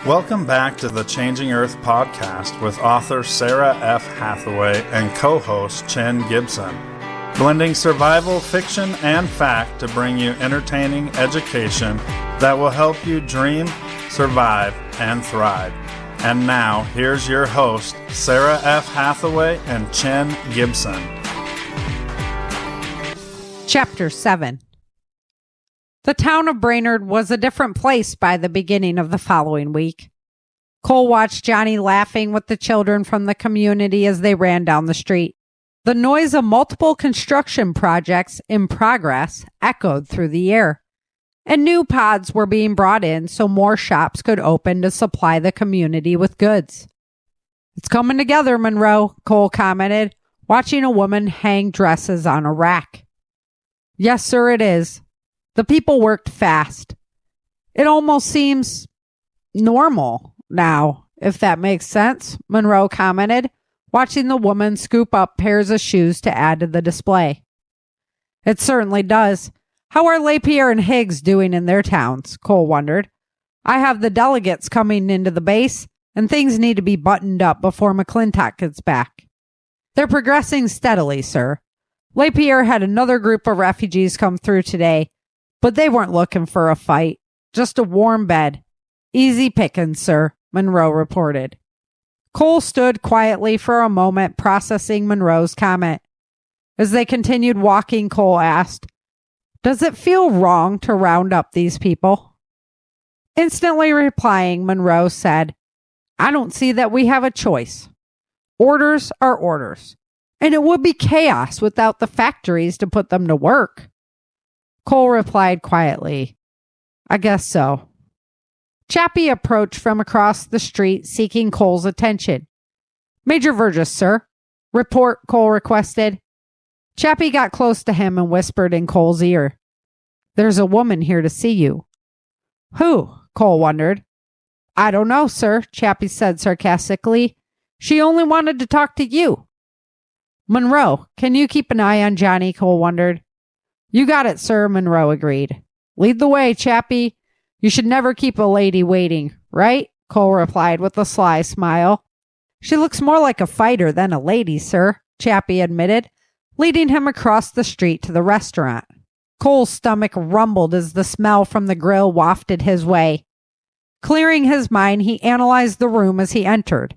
Welcome back to the Changing Earth podcast with author Sarah F. Hathaway and co-host Chen Gibson. Blending survival, fiction, and fact to bring you entertaining education that will help you dream, survive, and thrive. And now, here's your host, Sarah F. Hathaway and Chen Gibson. Chapter 7. The town of Brainerd was a different place by the beginning of the following week. Cole watched Johnny laughing with the children from the community as they ran down the street. The noise of multiple construction projects in progress echoed through the air, and new pods were being brought in so more shops could open to supply the community with goods. "It's coming together, Monroe," Cole commented, watching a woman hang dresses on a rack. "Yes, sir, it is. The people worked fast. It almost seems normal now, if that makes sense," Monroe commented, watching the woman scoop up pairs of shoes to add to the display. "It certainly does. How are Lapierre and Higgs doing in their towns?" Cole wondered. "I have the delegates coming into the base, and things need to be buttoned up before McClintock gets back." "They're progressing steadily, sir. Lapierre had another group of refugees come through today, but they weren't looking for a fight. Just a warm bed. Easy pickings, sir," Monroe reported. Cole stood quietly for a moment, processing Monroe's comment. As they continued walking, Cole asked, "Does it feel wrong to round up these people?" Instantly replying, Monroe said, "I don't see that we have a choice. Orders are orders, and it would be chaos without the factories to put them to work." Cole replied quietly, "I guess so." Chappie approached from across the street, seeking Cole's attention. "Major Virgis, sir." "Report," Cole requested. Chappie got close to him and whispered in Cole's ear, "There's a woman here to see you." "Who?" Cole wondered. "I don't know, sir," Chappie said sarcastically. "She only wanted to talk to you." "Monroe, can you keep an eye on Johnny?" Cole wondered. "You got it, sir," Monroe agreed. "Lead the way, Chappie. You should never keep a lady waiting, right?" Cole replied with a sly smile. "She looks more like a fighter than a lady, sir," Chappie admitted, leading him across the street to the restaurant. Cole's stomach rumbled as the smell from the grill wafted his way. Clearing his mind, he analyzed the room as he entered.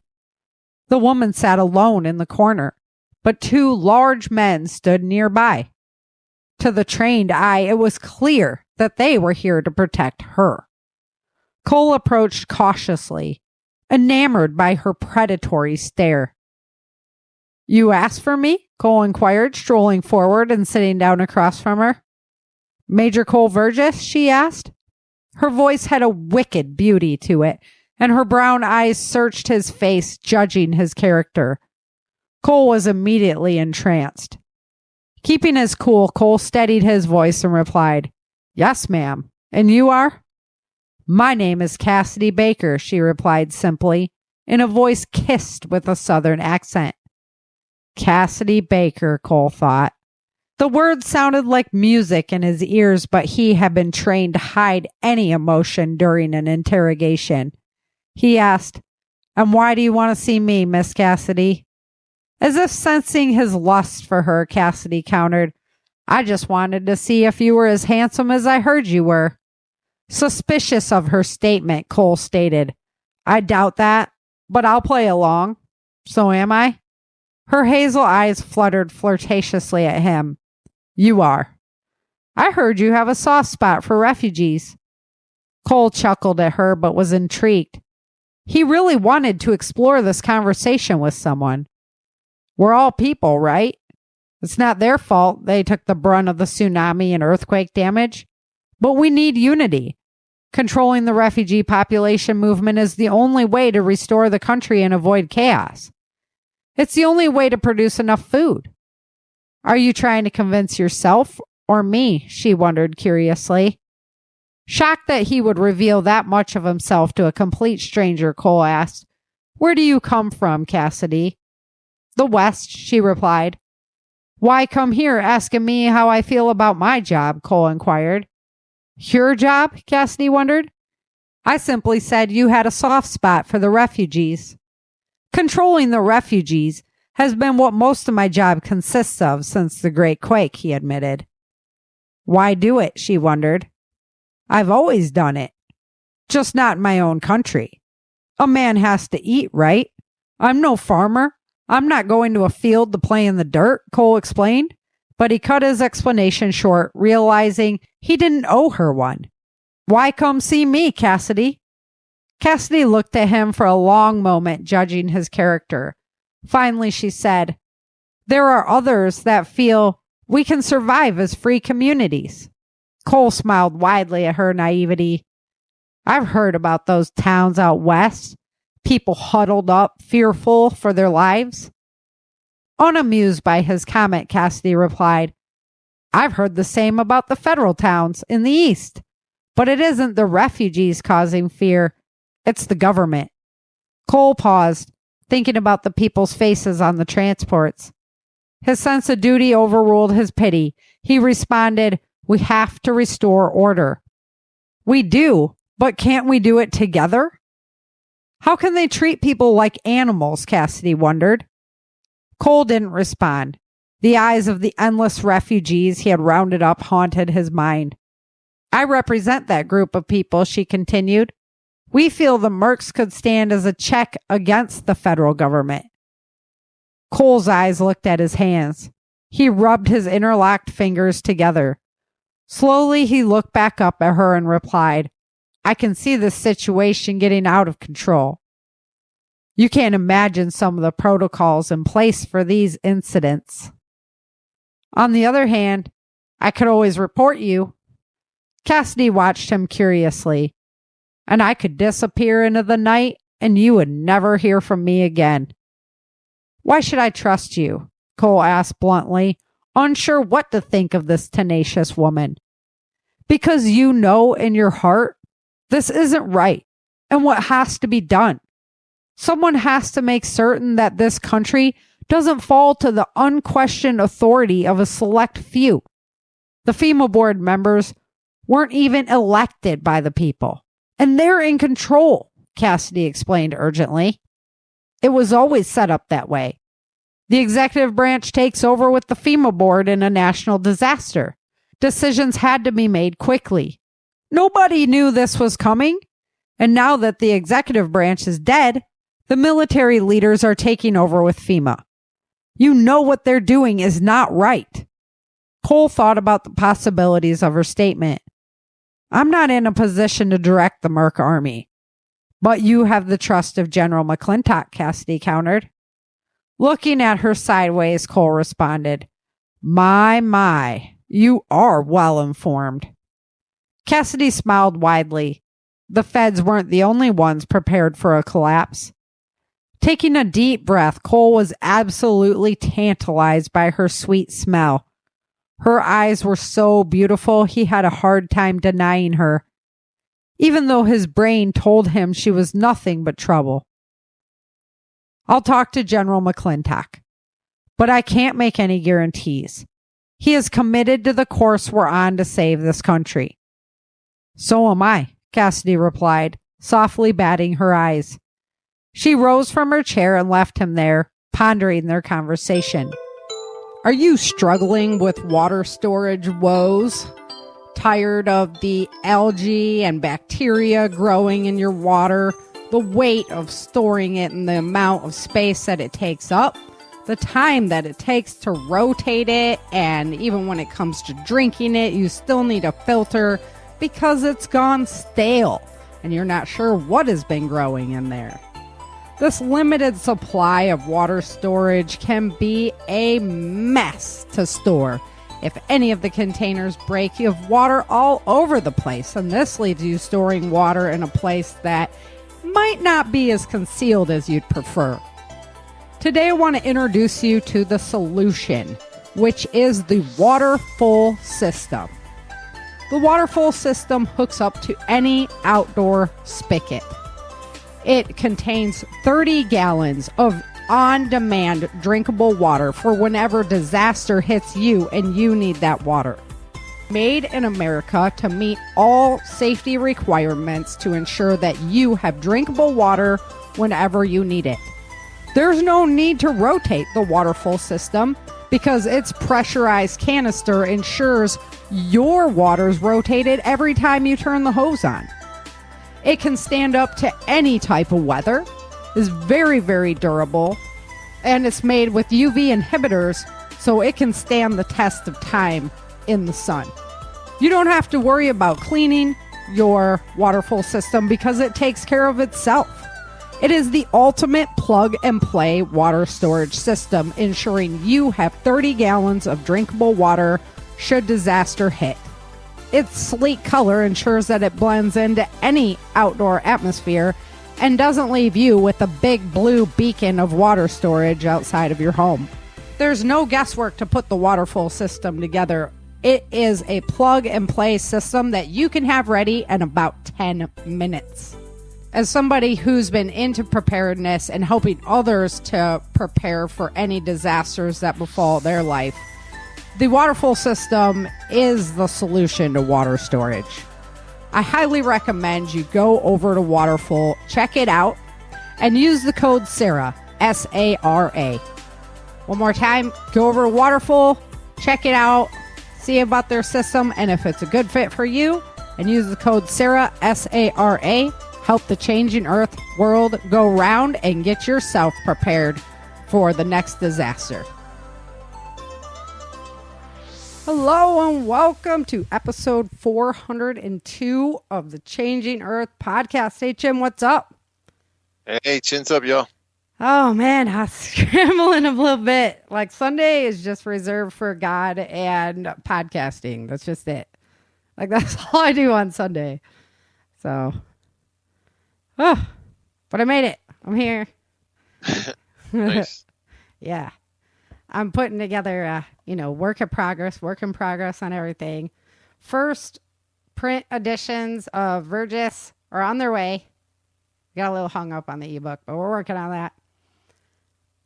The woman sat alone in the corner, but two large men stood nearby. To the trained eye, it was clear that they were here to protect her. Cole approached cautiously, enamored by her predatory stare. "You asked for me?" Cole inquired, strolling forward and sitting down across from her. "Major Cole Virgis?" she asked. Her voice had a wicked beauty to it, and her brown eyes searched his face, judging his character. Cole was immediately entranced. Keeping his cool, Cole steadied his voice and replied, "Yes, ma'am. And you are?" "My name is Cassidy Baker," she replied simply, in a voice kissed with a southern accent. Cassidy Baker, Cole thought. The words sounded like music in his ears, but he had been trained to hide any emotion during an interrogation. He asked, "And why do you want to see me, Miss Cassidy?" As if sensing his lust for her, Cassidy countered, "I just wanted to see if you were as handsome as I heard you were." Suspicious of her statement, Cole stated, "I doubt that, but I'll play along." "So am I?" Her hazel eyes fluttered flirtatiously at him. "You are." "I heard you have a soft spot for refugees." Cole chuckled at her, but was intrigued. He really wanted to explore this conversation with someone. We're all people, right? It's not their fault they took the brunt of the tsunami and earthquake damage. But we need unity. Controlling the refugee population movement is the only way to restore the country and avoid chaos. It's the only way to produce enough food. "Are you trying to convince yourself or me?" she wondered curiously. Shocked that he would reveal that much of himself to a complete stranger, Cole asked, "Where do you come from, Cassidy?" "The West," she replied. "Why come here asking me how I feel about my job?" Cole inquired. "Your job?" Cassidy wondered. I simply said you had a soft spot for the refugees. Controlling the refugees has been what most of my job consists of since the Great Quake, he admitted. Why do it, she wondered. I've always done it. Just not in my own country. A man has to eat, right? I'm no farmer. I'm not going to a field to play in the dirt, Cole explained. But he cut his explanation short, realizing he didn't owe her one. Why come see me, Cassidy? Cassidy looked at him for a long moment, judging his character. Finally, she said, there are others that feel we can survive as free communities. Cole smiled widely at her naivety. I've heard about those towns out west. People huddled up, fearful for their lives. Unamused by his comment, Cassidy replied, I've heard the same about the federal towns in the east. But it isn't the refugees causing fear. It's the government. Cole paused, thinking about the people's faces on the transports. His sense of duty overruled his pity. He responded, we have to restore order. We do, but can't we do it together? How can they treat people like animals, Cassidy wondered. Cole didn't respond. The eyes of the endless refugees he had rounded up haunted his mind. I represent that group of people, she continued. We feel the Mercs could stand as a check against the federal government. Cole's eyes looked at his hands. He rubbed his interlocked fingers together. Slowly, he looked back up at her and replied, I can see this situation getting out of control. You can't imagine some of the protocols in place for these incidents. On the other hand, I could always report you. Cassidy watched him curiously. And I could disappear into the night and you would never hear from me again. Why should I trust you? Cole asked bluntly, unsure what to think of this tenacious woman. Because you know in your heart, this isn't right and what has to be done. Someone has to make certain that this country doesn't fall to the unquestioned authority of a select few. The FEMA board members weren't even elected by the people, and they're in control, Cassidy explained urgently. It was always set up that way. The executive branch takes over with the FEMA board in a national disaster. Decisions had to be made quickly. Nobody knew this was coming, and now that the executive branch is dead, the military leaders are taking over with FEMA. You know what they're doing is not right. Cole thought about the possibilities of her statement. I'm not in a position to direct the Merc army. But you have the trust of General McClintock, Cassidy countered. Looking at her sideways, Cole responded, My, you are well informed. Cassidy smiled widely. The feds weren't the only ones prepared for a collapse. Taking a deep breath, Cole was absolutely tantalized by her sweet smell. Her eyes were so beautiful, he had a hard time denying her, even though his brain told him she was nothing but trouble. I'll talk to General McClintock, but I can't make any guarantees. He is committed to the course we're on to save this country. So am I, Cassidy replied, softly batting her eyes. She rose from her chair and left him there, pondering their conversation. Are you struggling with water storage woes? Tired of the algae and bacteria growing in your water, the weight of storing it and the amount of space that it takes up, the time that it takes to rotate it, and even when it comes to drinking it, you still need a filter because it's gone stale and you're not sure what has been growing in there. This limited supply of water storage can be a mess to store. If any of the containers break, you have water all over the place, and this leaves you storing water in a place that might not be as concealed as you'd prefer. Today I want to introduce you to the solution, which is the waterful system. The waterful system hooks up to any outdoor spigot. It contains 30 gallons of on-demand drinkable water for whenever disaster hits you and you need that water. Made in America to meet all safety requirements to ensure that you have drinkable water whenever you need it. There's no need to rotate the waterfall system because its pressurized canister ensures your water's rotated every time you turn the hose on. It can stand up to any type of weather, is very, very durable, and it's made with UV inhibitors so it can stand the test of time in the sun. You don't have to worry about cleaning your waterfall system because it takes care of itself. It is the ultimate plug-and-play water storage system, ensuring you have 30 gallons of drinkable water should disaster hit. Its sleek color ensures that it blends into any outdoor atmosphere and doesn't leave you with a big blue beacon of water storage outside of your home. There's no guesswork to put the waterfall system together. It is a plug-and-play system that you can have ready in about 10 minutes. As somebody who's been into preparedness and helping others to prepare for any disasters that befall their life, the waterfall system is the solution to water storage. I highly recommend you go over to Waterfall, check it out, and use the code SARA, S-A-R-A. One more time, go over to Waterfall, check it out, see about their system, and if it's a good fit for you, and use the code SARA, S-A-R-A, help the changing earth world go round and get yourself prepared for the next disaster. Hello and welcome to episode 402 of the Changing Earth podcast. Hey, Jim, what's up? Hey, chin's up, y'all. Oh, man, I'm scrambling a little bit. Like, Sunday is just reserved for God and podcasting. That's just it. Like, that's all I do on Sunday. So, but I made it. I'm here. Nice. Yeah. I'm putting together, work in progress on everything. First print editions of Virgis are on their way. Got a little hung up on the ebook, but we're working on that.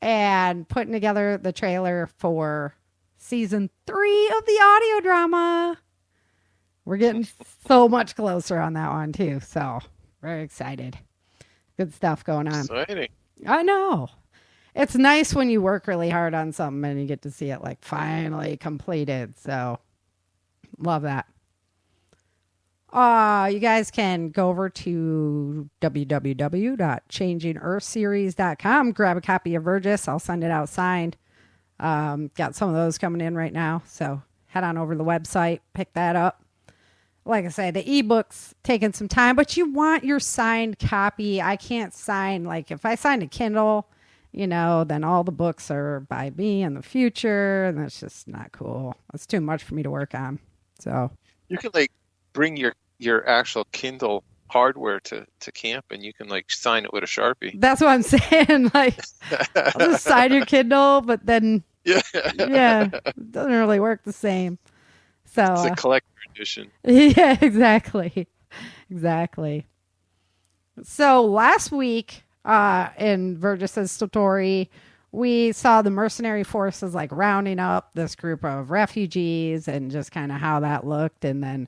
And putting together the trailer for season 3 of the audio drama. We're getting so much closer on that one, too. So, very excited. Good stuff going on. Exciting. I know. It's nice when you work really hard on something and you get to see it like finally completed. So, love that. You guys can go over to www.changingearthseries.com, grab a copy of Virgis. I'll send it out signed. Got some of those coming in right now. So, head on over to the website, pick that up. Like I said, the ebook's taking some time, but you want your signed copy. I can't sign, like if I sign a Kindle, then all the books are by me in the future, and that's just not cool. It's too much for me to work on. So you can bring your actual Kindle hardware to camp, and you can sign it with a Sharpie. That's what I'm saying. I'll just sign your Kindle, but then yeah, it doesn't really work the same. So it's a collector edition. Yeah, exactly. So last week, in Virgis's story, we saw the mercenary forces rounding up this group of refugees and just kind of how that looked. And then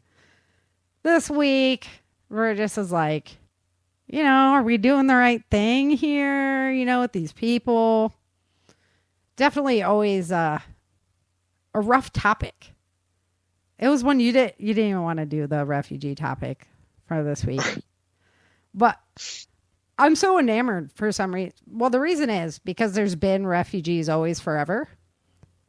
this week, Virgis is are we doing the right thing here? With these people. Definitely always a rough topic. It was one you didn't even want to do the refugee topic for this week. But I'm so enamored for some reason. Well, the reason is because there's been refugees always forever.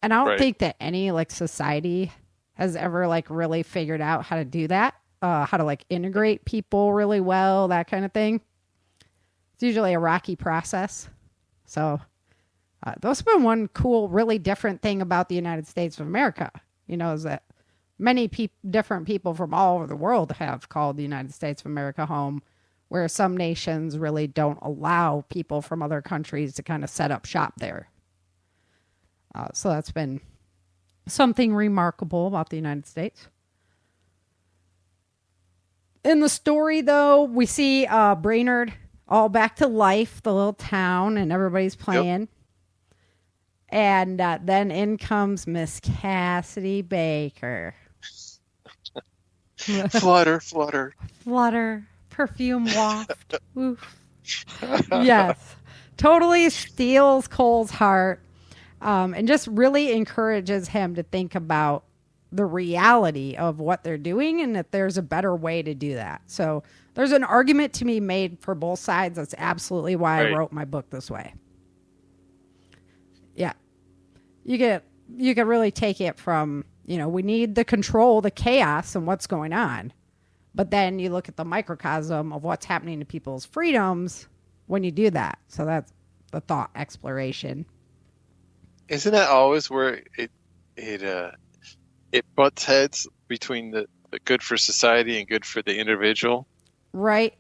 And I don't think that any society has ever really figured out how to do that. How to integrate people really well, that kind of thing. It's usually a rocky process. So that's been one cool, really different thing about the United States of America, is that many different people from all over the world have called the United States of America home, where some nations really don't allow people from other countries to kind of set up shop there. So that's been something remarkable about the United States. In the story, though, we see Brainerd all back to life, the little town, and everybody's playing. Yep. And then in comes Miss Cassidy Baker. Flutter, flutter. Flutter, perfume waft. Oof. Yes. Totally steals Cole's heart, and just really encourages him to think about the reality of what they're doing and that there's a better way to do that. So there's an argument to be made for both sides. That's absolutely why I wrote my book this way. Yeah. You could really take it from, we need the control, the chaos and what's going on. But then you look at the microcosm of what's happening to people's freedoms when you do that. So that's the thought exploration. Isn't that always where it butts heads between the good for society and good for the individual? Right.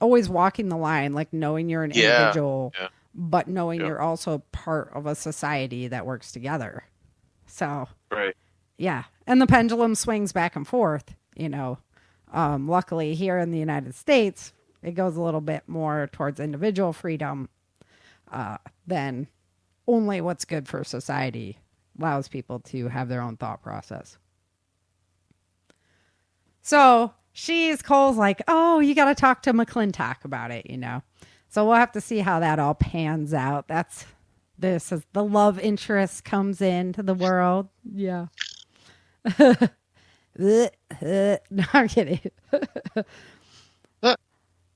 Always walking the line, like knowing you're an individual, but knowing you're also part of a society that works together. So, yeah. And the pendulum swings back and forth, luckily here in the United States, it goes a little bit more towards individual freedom than only what's good for society allows people to have their own thought process. So Cole's like, oh, you got to talk to McClintock about it, So we'll have to see how that all pans out. This is the love interest comes into the world. Yeah. No, I'm kidding.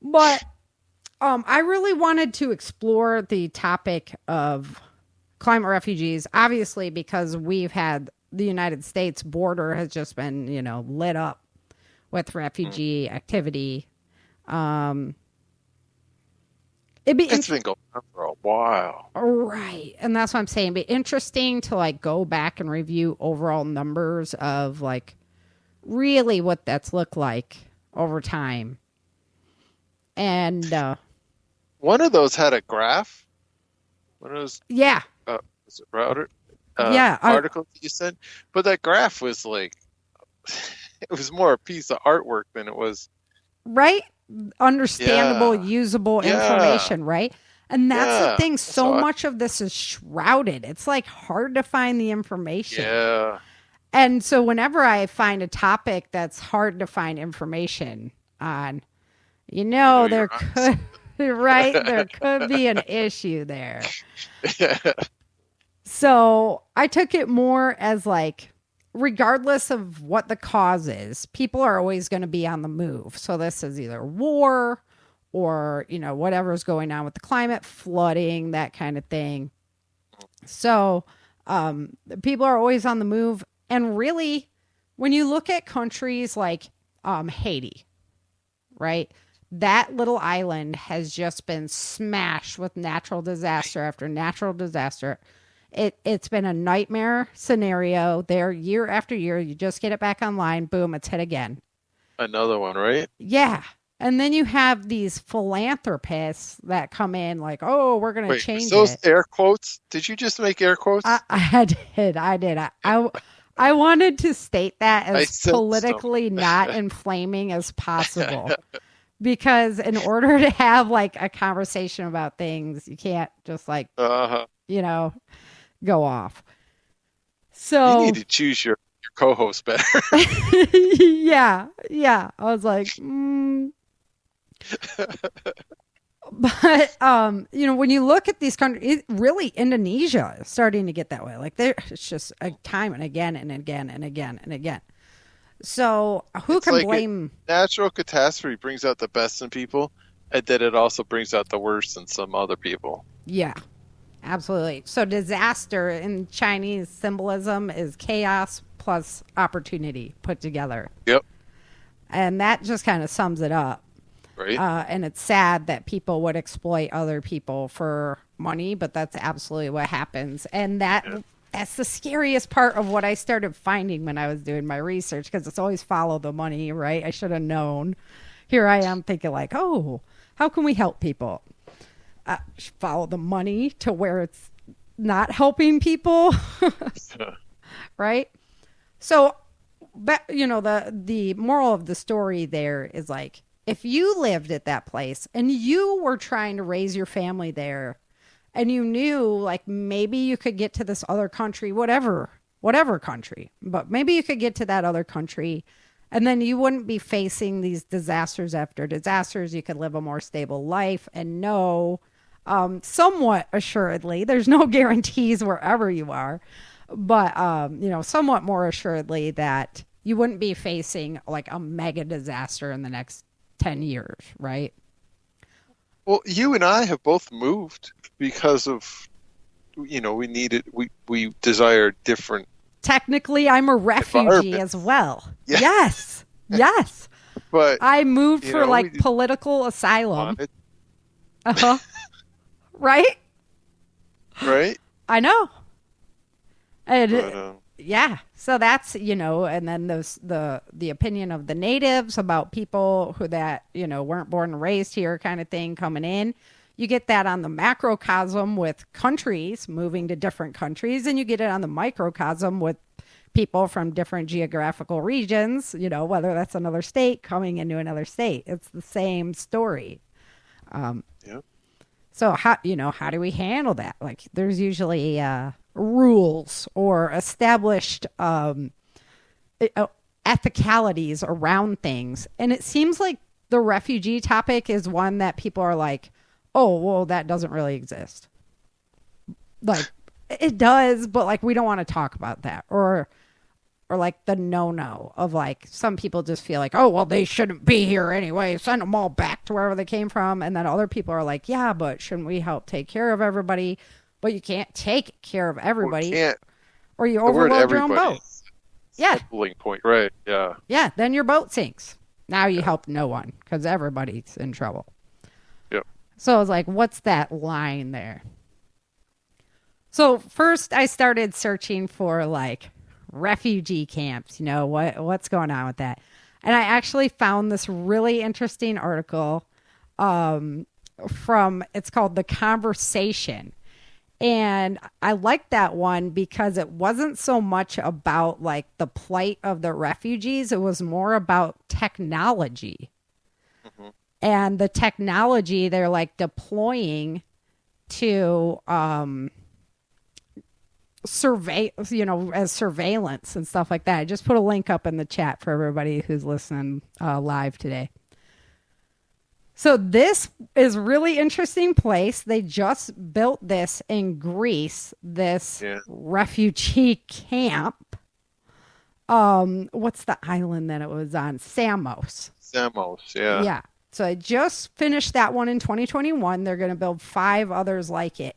But I really wanted to explore the topic of climate refugees, obviously, because we've had the United States border has just been, lit up with refugee activity. It's been going on for a while. Right. And that's what I'm saying. It'd be interesting to go back and review overall numbers of really what that's looked like over time. And one of those had a graph. One of those. Yeah. Was it router? Articles you sent, but that graph was it was more a piece of artwork than it was. Right. Understandable, usable information, right? And that's the thing. So much of this is shrouded. It's hard to find the information. Yeah. And so whenever I find a topic that's hard to find information on, there could there could be an issue there. So I took it more as regardless of what the cause is, people are always going to be on the move. So this is either war or, whatever's going on with the climate, flooding, that kind of thing. So people are always on the move. And really, when you look at countries like Haiti, right? That little island has just been smashed with natural disaster after natural disaster. It's been a nightmare scenario there year after year. You just get it back online. Boom, it's hit again. Another one, right? Yeah. And then you have these philanthropists that come in oh, we're going to change those air quotes. Did you just make air quotes? I did. I wanted to state that as politically not inflaming as possible. Because in order to have a conversation about things, you can't just go off. So you need to choose your co-host better. yeah. I was like, But when you look at these countries, really Indonesia is starting to get that way. It's just a time and again and again and again and again. So who can blame? Natural catastrophe brings out the best in people, and then it also brings out the worst in some other people. Yeah, absolutely. So disaster in Chinese symbolism is chaos plus opportunity put together. Yep. And that just kind of sums it up. Right. And it's sad that people would exploit other people for money, but that's absolutely what happens. And that's the scariest part of what I started finding when I was doing my research, because it's always follow the money, right? I should have known. Here I am thinking oh, how can we help people? Follow the money to where it's not helping people, right? So, but the moral of the story there is if you lived at that place and you were trying to raise your family there, and you knew maybe you could get to this other country, whatever country, but maybe you could get to that other country And then you wouldn't be facing these disasters after disasters. You could live a more stable life and know, somewhat assuredly, there's no guarantees wherever you are, but, somewhat more assuredly that you wouldn't be facing like a mega disaster in the next 10 years, right? Well, you and I have both moved because of, we desire different. Technically, I'm a refugee as well. Yeah. Yes. Yes. But I moved for political asylum. Uh-huh. Right? Right? I know. And yeah. So that's, and then the opinion of the natives about people who that, weren't born and raised here kind of thing coming in. You get that on the macrocosm with countries moving to different countries, and you get it on the microcosm with people from different geographical regions, whether that's another state coming into another state. It's the same story. So how do we handle that? Like there's usually rules or established ethicalities around things. And it seems like the refugee topic is one that people are like, oh, well, that doesn't really exist. Like, it does, but like, we don't want to talk about that. Or like the no of like, some people just feel like, oh, well, they shouldn't be here anyway. Send them all back to wherever they came from. And then other people are like, yeah, but shouldn't we help take care of everybody? But you can't take care of everybody. Or you overload your own boat. Yeah. Point, right. Yeah. Yeah. Then your boat sinks. Now you help no one because everybody's in trouble. So I was like, what's that line there? So first I started searching for like refugee camps, what's going on with that? And I actually found this really interesting article it's called The Conversation. And I liked that one because it wasn't so much about like the plight of the refugees. It was more about technology. Mm-hmm. And the technology they're like deploying to as surveillance and stuff like that. I just put a link up in the chat for everybody who's listening live today. So this is really interesting place. They just built this in Greece, this refugee camp. What's the island that it was on? Samos. Yeah. Yeah. So I just finished that one in 2021. They're going to build 5 others like it.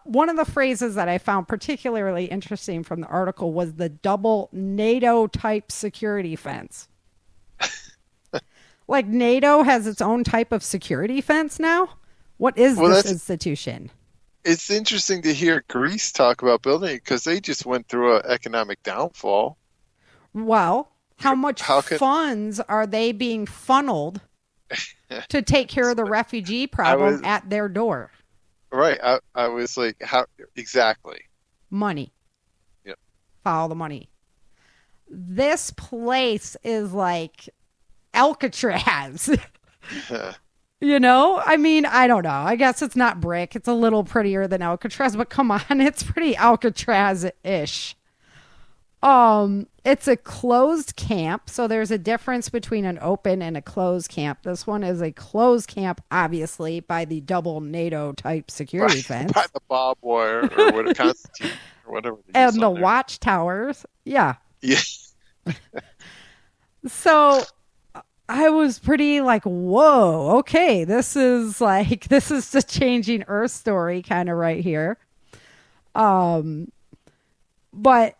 One of the phrases that I found particularly interesting from the article was the double NATO type security fence. Like NATO has its own type of security fence now? What is this institution? It's interesting to hear Greece talk about building it because they just went through an economic downfall. Well, how much funds are they being funneled to take care of the refugee problem at their door? Right. I was like, how exactly? Money. Yep. Follow the money. This place is like Alcatraz. I mean, I don't know. I guess it's not brick. It's a little prettier than Alcatraz, but come on, it's pretty Alcatraz-ish. It's a closed camp, so there's a difference between an open and a closed camp. This one is a closed camp, obviously, by the double NATO type security fence. By the barbed wire or what it constitutes or whatever. And the watchtowers. Yeah. Yeah. So I was pretty like, whoa, okay, this is the changing Earth story kind of right here. But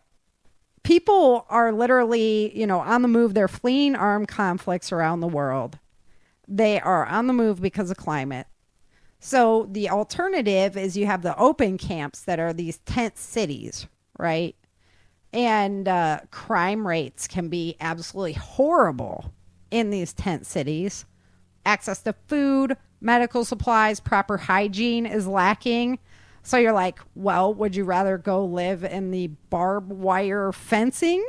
people are literally, on the move. They're fleeing armed conflicts around the world. They are on the move because of climate. So the alternative is you have the open camps that are these tent cities, right? And crime rates can be absolutely horrible in these tent cities. Access to food, medical supplies, proper hygiene is lacking. So you're like, well, would you rather go live in the barbed wire fencing?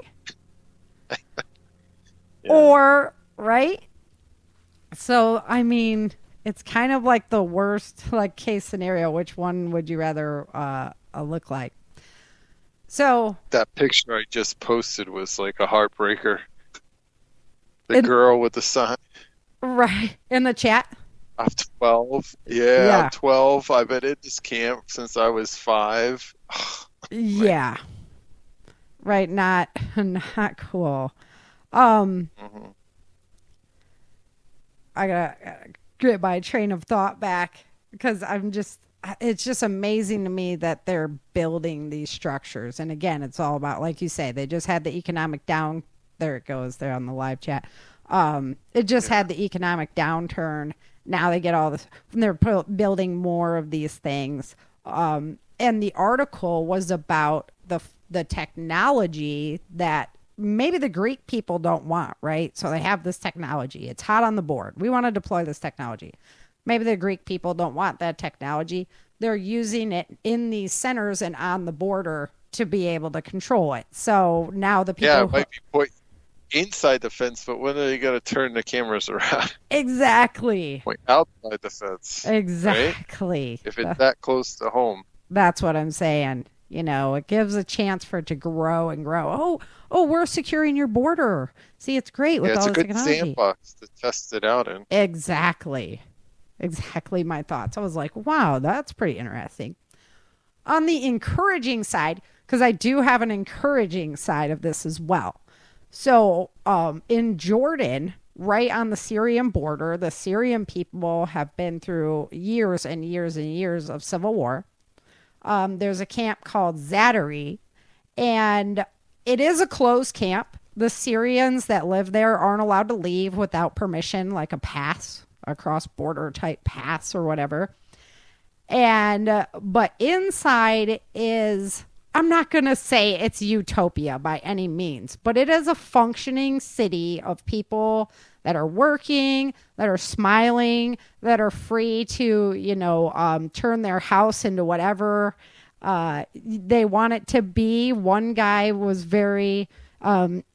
Or, right? So, I mean, it's kind of like the worst case scenario. Which one would you rather look like? So that picture I just posted was like a heartbreaker. The girl with the sign. Right. In the chat. I'm 12. Yeah, I'm 12. I've been in this camp since I was 5. Yeah. Right. Not cool. I gotta get my train of thought back because it's just amazing to me that they're building these structures. And again, it's all about, like you say, they just had the economic down. There it goes. They're on the live chat. It just had the economic downturn. Now they get all this. They're building more of these things. And the article was about the technology that maybe the Greek people don't want, right? So they have this technology. It's hot on the board. We want to deploy this technology. Maybe the Greek people don't want that technology. They're using it in these centers and on the border to be able to control it. So now the people... Yeah, it might be point inside the fence, but when are you going to turn the cameras around? Exactly. Point outside the fence. Exactly. Right? If it's that close to home. That's what I'm saying. You know, it gives a chance for it to grow and grow. Oh, we're securing your border. See, it's great with all this technology. It's a good sandbox to test it out in. Exactly my thoughts. I was like, wow, that's pretty interesting. On the encouraging side, because I do have an encouraging side of this as well. So in Jordan, right on the Syrian border, the Syrian people have been through years and years and years of civil war. There's a camp called Zaatari, and it is a closed camp. The Syrians that live there aren't allowed to leave without permission, like a pass, a cross-border type pass or whatever. And but inside is, I'm not going to say it's utopia by any means, but it is a functioning city of people that are working, that are smiling, that are free to, turn their house into whatever they want it to be. One guy was very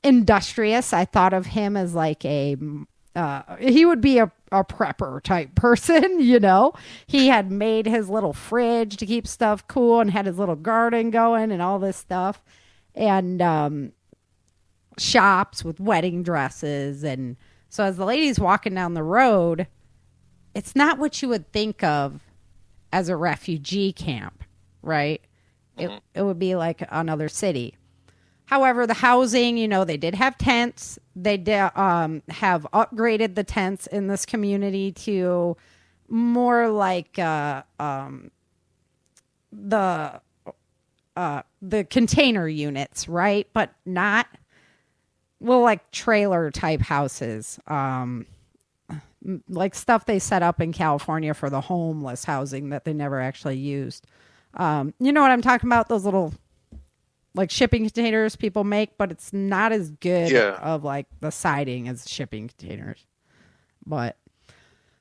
industrious. I thought of him as like he would be a prepper type person, He had made his little fridge to keep stuff cool and had his little garden going and all this stuff. And shops with wedding dresses. And so as the lady's walking down the road, it's not what you would think of as a refugee camp, right? It would be like another city. However, the housing, they did have tents. They did have upgraded the tents in this community to more like the container units, right? But not, like trailer type houses, like stuff they set up in California for the homeless housing that they never actually used. You know what I'm talking about? Those little like shipping containers people make, but it's not as good of like the siding as shipping containers. But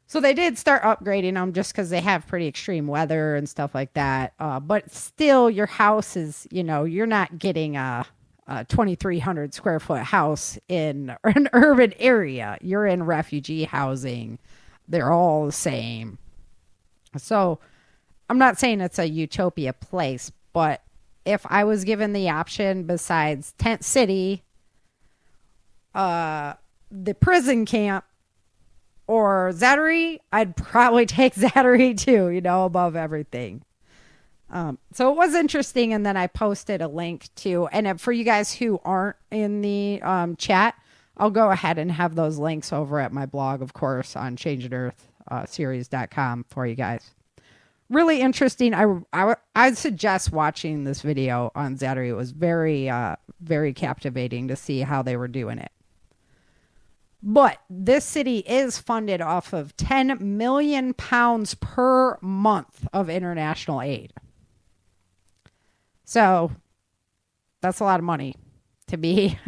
so they did start upgrading them just because they have pretty extreme weather and stuff like that. But still, your house is, you're not getting a 2,300 square foot house in an urban area. You're in refugee housing. They're all the same. So I'm not saying it's a utopia place, but if I was given the option besides Tent City, the prison camp, or Zaatari, I'd probably take Zaatari too, above everything. So it was interesting. And then I posted a link to, and for you guys who aren't in the chat, I'll go ahead and have those links over at my blog, of course, on changeanearthseries.com for you guys. Really interesting. I'd suggest watching this video on Zaatari. It was very, very captivating to see how they were doing it. But this city is funded off of £10 million per month of international aid. So that's a lot of money to be,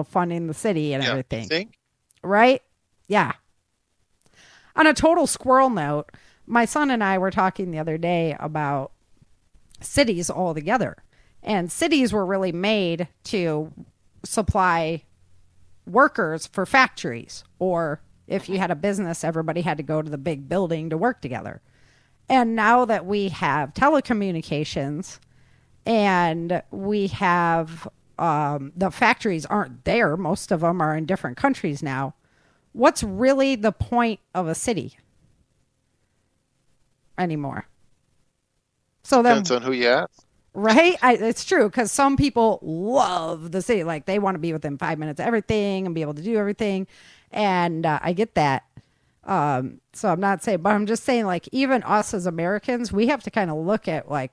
funding the city and everything. You think? Right? Yeah. On a total squirrel note, my son and I were talking the other day about cities altogether. And cities were really made to supply workers for factories. Or if you had a business, everybody had to go to the big building to work together. And now that we have telecommunications and we have the factories aren't there, most of them are in different countries now. what's really the point of a city anymore? So depends on who you ask. Right? It's true, because some people love the city. Like, they want to be within 5 minutes of everything and be able to do everything. And I get that. So I'm not saying, but I'm just saying, like, even us as Americans, we have to kind of look at, like,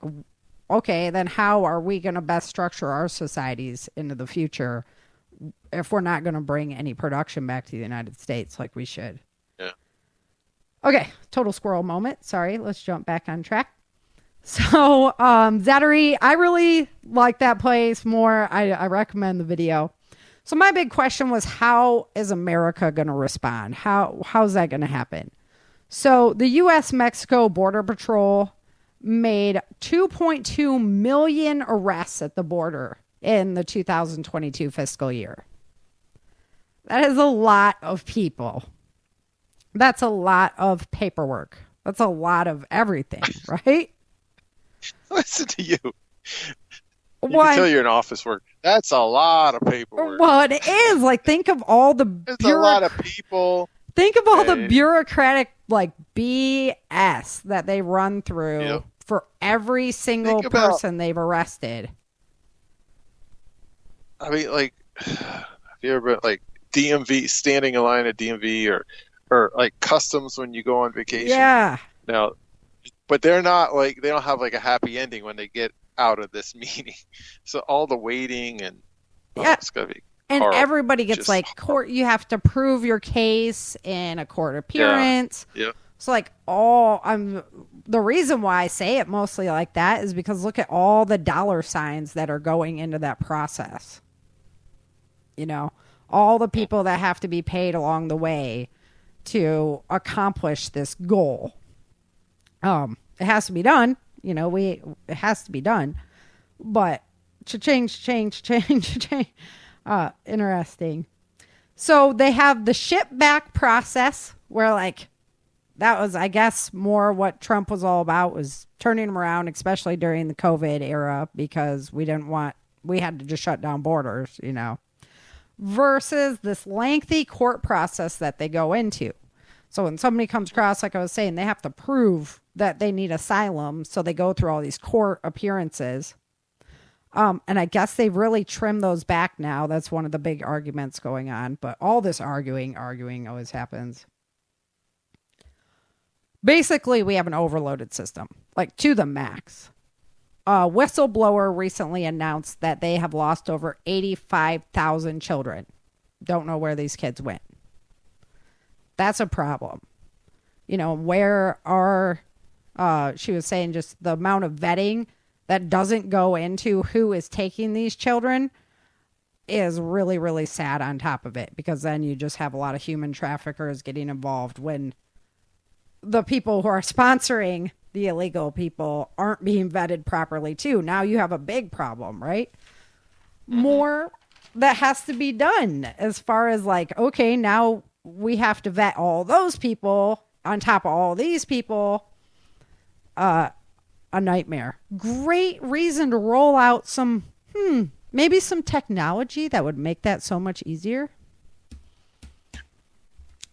okay, then how are we going to best structure our societies into the future if we're not going to bring any production back to the United States like we should? Yeah. Okay, total squirrel moment. Sorry, let's jump back on track. So, Zattery, I really like that place more. I recommend the video. So my big question was, how is America going to respond? How's that going to happen? So the U.S.-Mexico Border Patrol made 2.2 million arrests at the border in the 2022 fiscal year. That is a lot of people. That's a lot of paperwork. That's a lot of everything, right? Listen to you. You can tell you're in office work. That's a lot of paperwork. Well, it is. Like, think of all the It's a lot of people. Think of all the bureaucratic, like, BS that they run through for every single person they've arrested. I mean, like, have you ever been, like, DMV, standing in line at DMV or like customs when you go on vacation? Yeah. Now, but they're not, like, they don't have, like, a happy ending when they get out of this meeting. So all the waiting and it's gonna be horrible. Everybody gets, just like, court. You have to prove your case in a court appearance. Yeah. So, like, the reason why I say it mostly like that is because look at all the dollar signs that are going into that process. You know, all the people that have to be paid along the way to accomplish this goal. It has to be done. You know, it has to be done. But change. Interesting. So they have the ship back process where, like, that was, I guess, more what Trump was all about, was turning them around, especially during the COVID era, because we had to just shut down borders, you know, versus this lengthy court process that they go into. So when somebody comes across, like I was saying, they have to prove that they need asylum. So they go through all these court appearances. And I guess they've really trimmed those back now. That's one of the big arguments going on. But all this arguing always happens. Basically, we have an overloaded system, like, to the max. A whistleblower recently announced that they have lost over 85,000 children. Don't know where these kids went. That's a problem. You know, where are, she was saying, just the amount of vetting that doesn't go into who is taking these children is really, really sad on top of it, because then you just have a lot of human traffickers getting involved when the people who are sponsoring the illegal people aren't being vetted properly too. Now you have a big problem, right? More that has to be done as far as, like, okay, now we have to vet all those people on top of all these people. A nightmare. Great reason to roll out some, maybe some technology that would make that so much easier.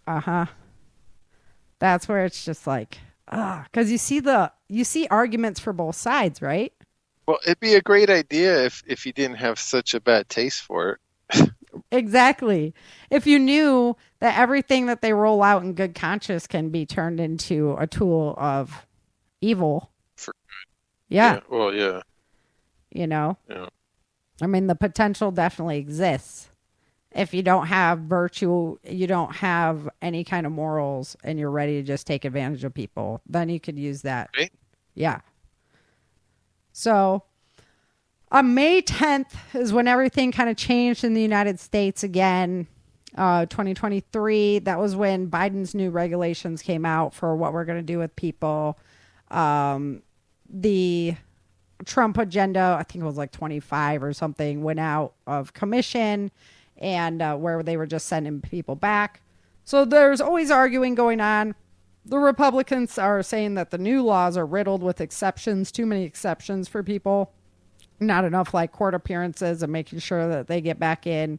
That's where it's just like, because you see arguments for both sides, right? Well, it'd be a great idea if you didn't have such a bad taste for it. Exactly. If you knew that everything that they roll out in good conscience can be turned into a tool of evil. For good. Yeah. Well, yeah. You know? Yeah. I mean, the potential definitely exists. If you don't have virtue, you don't have any kind of morals, and you're ready to just take advantage of people, then you could use that. Right? Yeah. So on May 10th is when everything kind of changed in the United States again. 2023, that was when Biden's new regulations came out for what we're going to do with people. The Trump agenda, I think it was like 25 or something, went out of commission, and where they were just sending people back. So there's always arguing going on. The Republicans are saying that the new laws are riddled with exceptions, too many exceptions for people, not enough, like, court appearances and making sure that they get back in.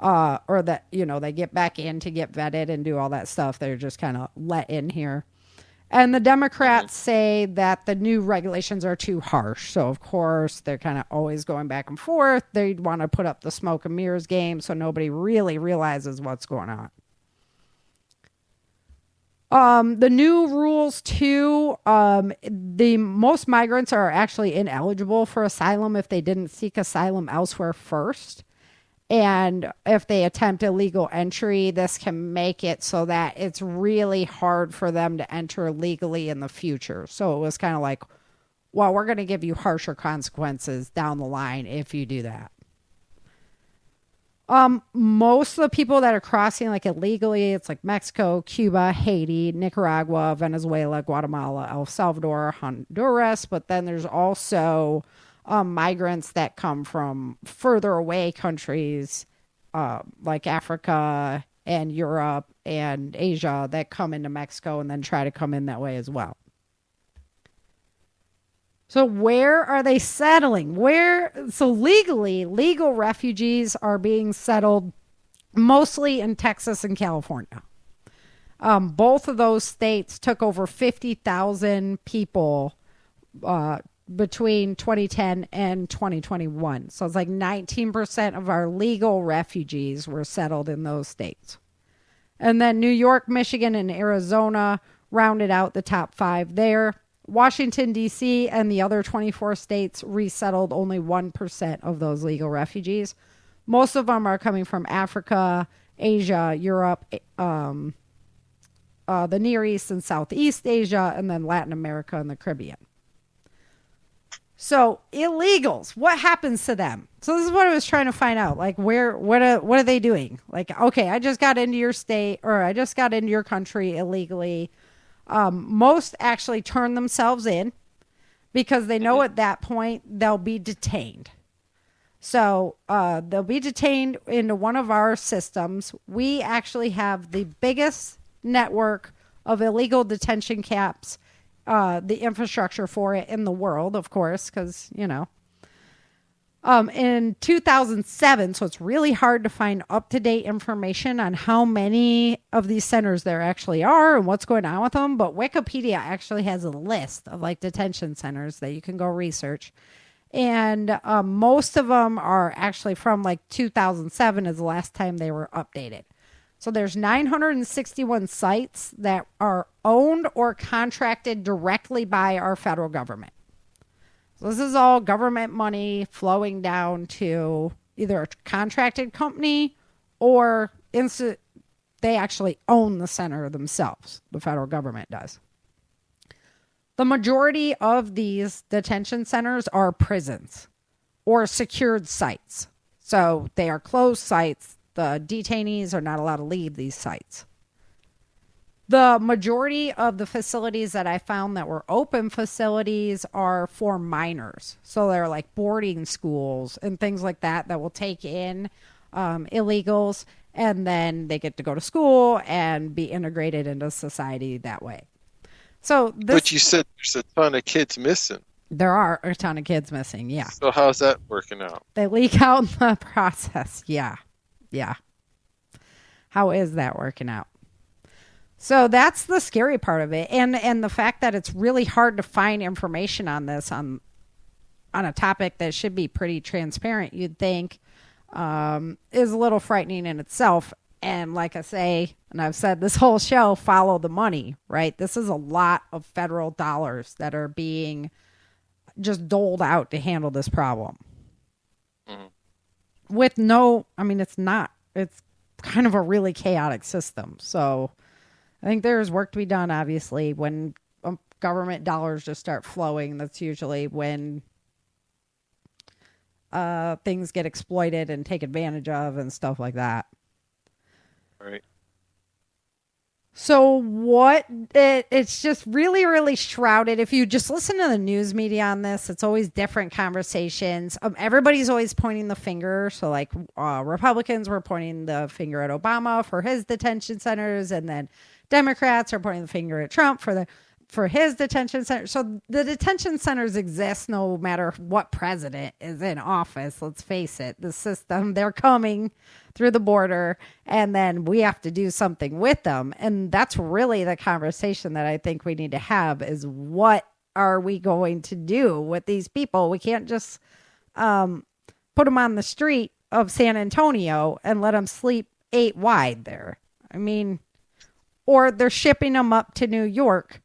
or that, they get back in to get vetted and do all that stuff. They're just kind of let in here. And the Democrats say that the new regulations are too harsh. So, of course, they're kind of always going back and forth. They want to put up the smoke and mirrors game so nobody really realizes what's going on. The new rules, too, the most migrants are actually ineligible for asylum if they didn't seek asylum elsewhere first. And if they attempt illegal entry, this can make it so that it's really hard for them to enter legally in the future. So it was kind of like, well, we're going to give you harsher consequences down the line if you do that. Most of the people that are crossing like illegally, it's like Mexico, Cuba, Haiti, Nicaragua, Venezuela, Guatemala, El Salvador, Honduras. But then there's also migrants that come from further away countries like Africa and Europe and Asia that come into Mexico and then try to come in that way as well. So where are they settling? So legal refugees are being settled mostly in Texas and California. Both of those states took over 50,000 people between 2010 and 2021. So it's like 19% of our legal refugees were settled in those states. And then New York, Michigan, and Arizona rounded out the top 5 there. Washington, D.C. and the other 24 states resettled only 1% of those legal refugees. Most of them are coming from Africa, Asia, Europe, the Near East and Southeast Asia, and then Latin America and the Caribbean. So illegals, what happens to them? So this is what I was trying to find out. Like, what are they doing? Like, okay, I just got into your state, or I just got into your country illegally. Most actually turn themselves in because they know at that point they'll be detained. So they'll be detained into one of our systems. We actually have the biggest network of illegal detention camps, the infrastructure for it in the world, of course, because, in 2007, so it's really hard to find up-to-date information on how many of these centers there actually are and what's going on with them. But Wikipedia actually has a list of like detention centers that you can go research. And most of them are actually from like 2007 is the last time they were updated. So there's 961 sites that are owned or contracted directly by our federal government. So this is all government money flowing down to either a contracted company or they actually own the center themselves. The federal government does. The majority of these detention centers are prisons or secured sites. So they are closed sites. The detainees are not allowed to leave these sites. The majority of the facilities that I found that were open facilities are for minors. So they're like boarding schools and things like that will take in illegals, and then they get to go to school and be integrated into society that way. But you said there's a ton of kids missing. There are a ton of kids missing, yeah. So how's that working out? They leak out in the process, yeah. Yeah. How is that working out? So that's the scary part of it. And the fact that it's really hard to find information on this on a topic that should be pretty transparent, you'd think, is a little frightening in itself. And like I say, and I've said this whole show, follow the money, right? This is a lot of federal dollars that are being just doled out to handle this problem. Mm-hmm. It's kind of a really chaotic system. So I think there's work to be done, obviously. When government dollars just start flowing, that's usually when things get exploited and taken advantage of and stuff like that. Right. So it's just really, really shrouded. If you just listen to the news media on this, it's always different conversations. Everybody's always pointing the finger. So like Republicans were pointing the finger at Obama for his detention centers, and then Democrats are pointing the finger at Trump for for his detention center. So the detention centers exist no matter what president is in office. Let's face it, the system, they're coming through the border, and then we have to do something with them. And that's really the conversation that I think we need to have is what are we going to do with these people? We can't just put them on the street of San Antonio and let them sleep 8 wide there. I mean, or they're shipping them up to New York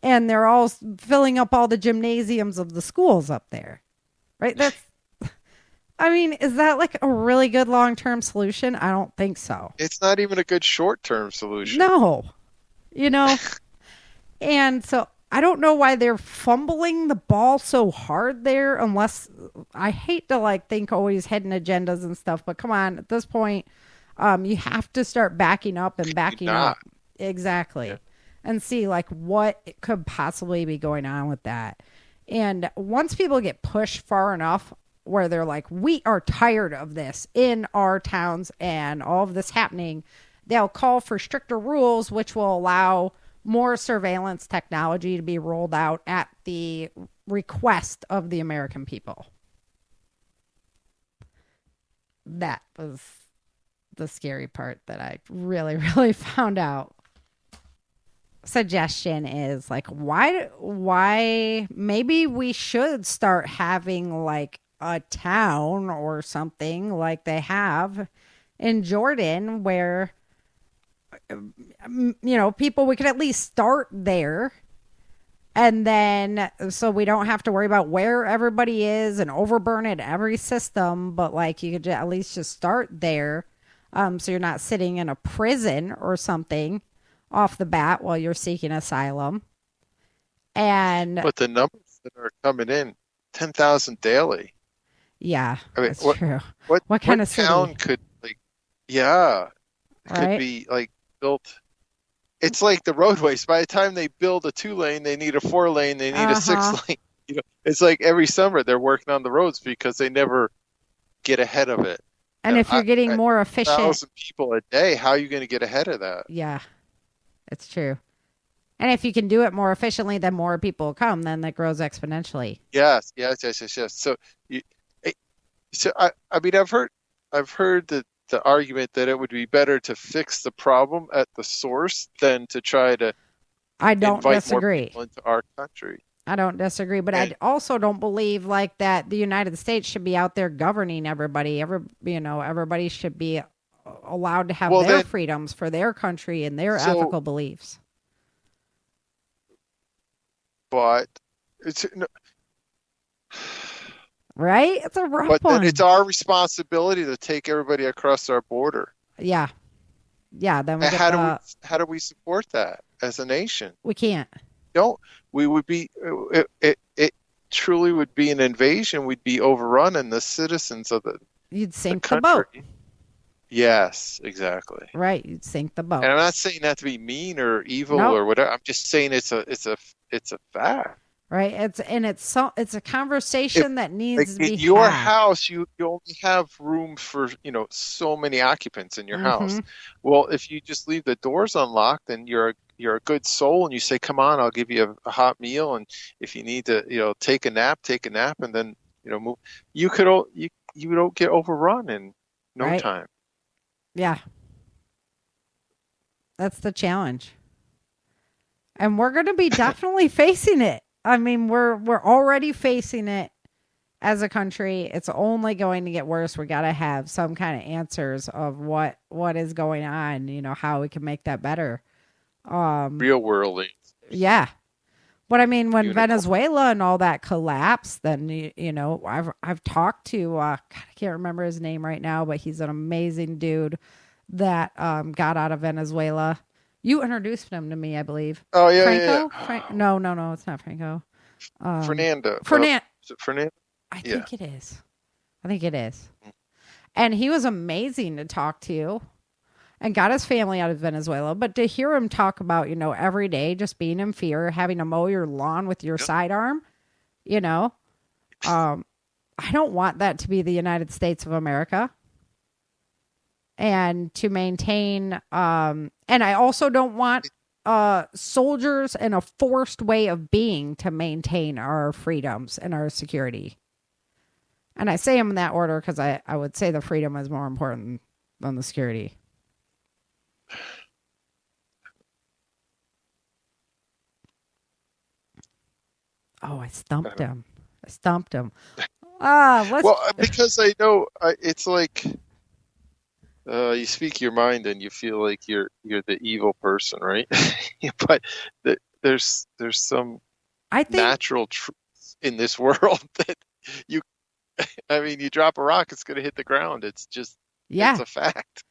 and they're all filling up all the gymnasiums of the schools up there, right? I mean, is that like a really good long-term solution? I don't think so. It's not even a good short-term solution. No, and so I don't know why they're fumbling the ball so hard there, unless I hate to like think always hidden agendas and stuff, but come on, at this point, you have to start backing up and backing up. Exactly. Yeah. And see like what could possibly be going on with that. And once people get pushed far enough where they're like, we are tired of this in our towns and all of this happening, they'll call for stricter rules, which will allow more surveillance technology to be rolled out at the request of the American people. That was the scary part that I really, really found out. Suggestion is like, why maybe we should start having like a town or something like they have in Jordan where, people, we could at least start there. And then, so we don't have to worry about where everybody is and overburn it every system, but like you could at least just start there. So you're not sitting in a prison or something off the bat while you're seeking asylum. But the numbers that are coming in, 10,000 daily. Yeah, I mean, that's true. What kind of town city? Could could be like built? It's like the roadways. By the time they build a 2-lane, they need a 4-lane, they need a 6-lane. It's like every summer they're working on the roads because they never get ahead of it. And if you're getting more efficient, 1,000 people a day, how are you going to get ahead of that? Yeah, it's true. And if you can do it more efficiently, then more people come. Then that grows exponentially. Yes. So, I mean, I've heard the argument that it would be better to fix the problem at the source than to try to invite more people into our country. I don't disagree, but I also don't believe like that the United States should be out there governing everybody. Everybody should be allowed to have their freedoms for their country and their ethical beliefs. But it's right. It's a rough one. But then it's our responsibility to take everybody across our border. Yeah. Then how do we support that as a nation? We can't. We would be. It truly would be an invasion. We'd be overrun, and the citizens of you'd sink the boat. Yes, exactly. Right, you'd sink the boat. And I'm not saying that to be mean or evil or whatever. I'm just saying it's a fact. Right. It's a conversation that needs to be in your had. House. You only have room for so many occupants in your house. Well, if you just leave the doors unlocked, then you're a good soul, and you say, "Come on, I'll give you a hot meal, and if you need to, take a nap, and then move." You don't get overrun in no time. Yeah, that's the challenge, and we're going to be definitely facing it. I mean, we're already facing it as a country. It's only going to get worse. We got to have some kind of answers of what is going on. How we can make that better. Real worldly. Yeah. But I mean, when Venezuela and all that collapsed, then, I've talked to, God, I can't remember his name right now, but he's an amazing dude that got out of Venezuela. You introduced him to me, I believe. Oh, yeah. Franco? Yeah. No, it's not Franco. Fernando. Is it Fernando? I think it is. And he was amazing to talk to. And got his family out of Venezuela. But to hear him talk about, every day just being in fear, having to mow your lawn with your sidearm, I don't want that to be the United States of America. And to maintain, and I also don't want soldiers and a forced way of being to maintain our freedoms and our security. And I say them in that order because I would say the freedom is more important than the security. Oh, I stumped him. Well, because I know it's like you speak your mind and you feel like you're the evil person, right? But there's some natural truth in this world that you drop a rock, it's going to hit the ground. It's just, it's a fact.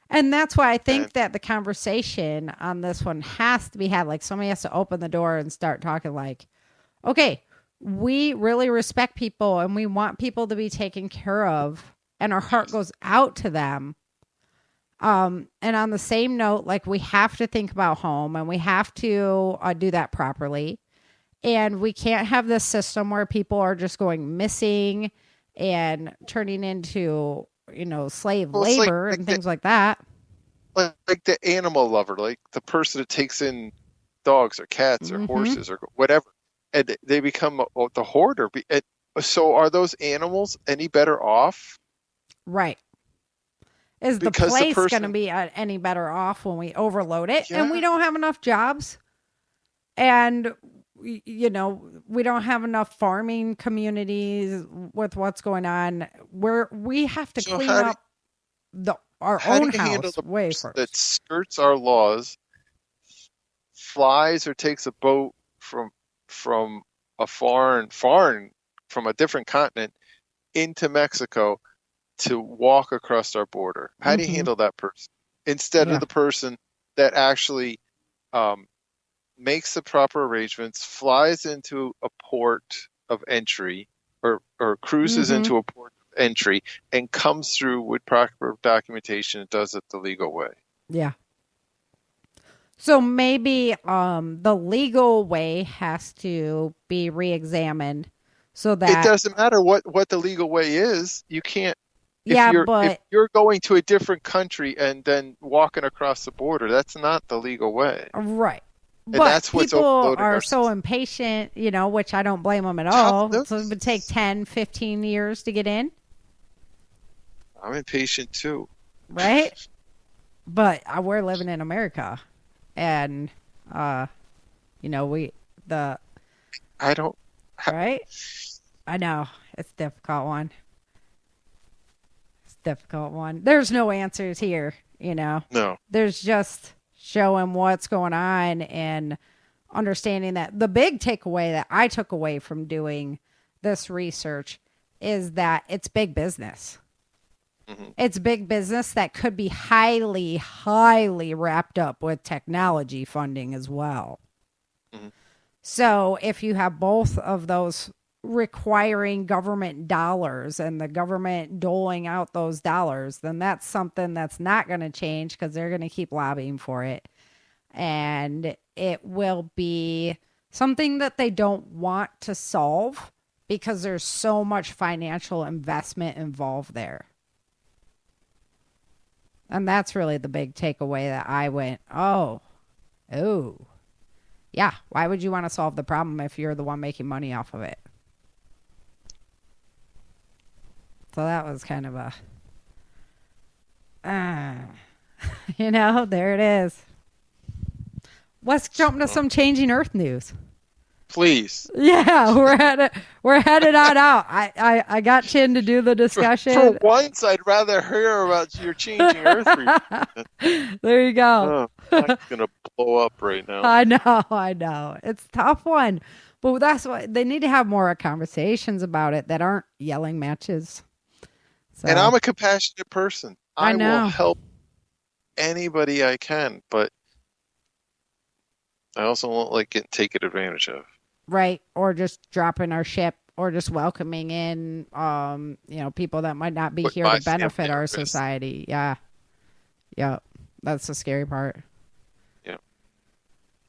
And that's why I think that the conversation on this one has to be had. Like, somebody has to open the door and start talking like, okay, we really respect people and we want people to be taken care of, and our heart goes out to them. And on the same note, like, we have to think about home, and we have to do that properly. And we can't have this system where people are just going missing and turning into, slave labor and things like that. Like the animal lover, like the person that takes in dogs or cats or horses or whatever, and they become the hoarder. So are those animals any better off? Right. Is the place going to be any better off when we overload it? Yeah. And we don't have enough jobs, and we don't have enough farming communities with what's going on, where we have to clean up our own house way first. That skirts our laws, flies or takes a boat from a foreign from a different continent into Mexico to walk across our border. How do you handle that person instead of the person that actually makes the proper arrangements, flies into a port of entry or cruises into a port of entry and comes through with proper documentation and does it the legal way? Yeah. So maybe the legal way has to be re-examined so that... It doesn't matter what the legal way is. You can't... If you're going to a different country and then walking across the border, that's not the legal way. Right. And that's what's people are so impatient, which I don't blame them at all. So it would take 10, 15 years to get in. I'm impatient too. Right? But we're living in America. And, I don't... Right? I know. It's a difficult one. There's no answers here, No. There's just showing what's going on and understanding that the big takeaway that I took away from doing this research is that it's big business. It's big business that could be highly, highly wrapped up with technology funding as well. So if you have both of those requiring government dollars and the government doling out those dollars, then that's something that's not going to change because they're going to keep lobbying for it. And it will be something that they don't want to solve because there's so much financial investment involved there. And that's really the big takeaway that I went, oh, yeah. Why would you want to solve the problem if you're the one making money off of it? So that was kind of a, there it is. Let's jump to some changing Earth news. Please. Yeah, we're headed on out. I got Chin to do the discussion. For once, I'd rather hear about your changing Earth. There you go. I'm gonna blow up right now. I know. It's a tough one, but that's why they need to have more conversations about it that aren't yelling matches. So. And I'm a compassionate person. I know. Will help anybody I can, but I also won't like getting taken advantage of. Right. Or just dropping our ship or just welcoming in, people that might not be here to benefit our society. Yeah. Yeah. That's the scary part. Yeah.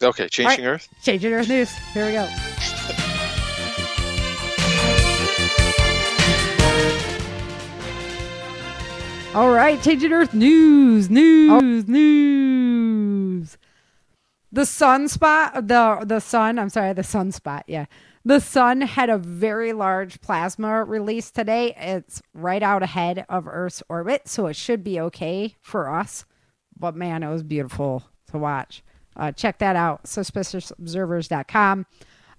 Okay. Changing Earth. Changing Earth news. Here we go. All right. Changing Earth news. The sunspot, the sunspot, yeah. The sun had a very large plasma release today. It's right out ahead of Earth's orbit, so it should be okay for us. But man, it was beautiful to watch. Check that out, suspiciousobservers.com,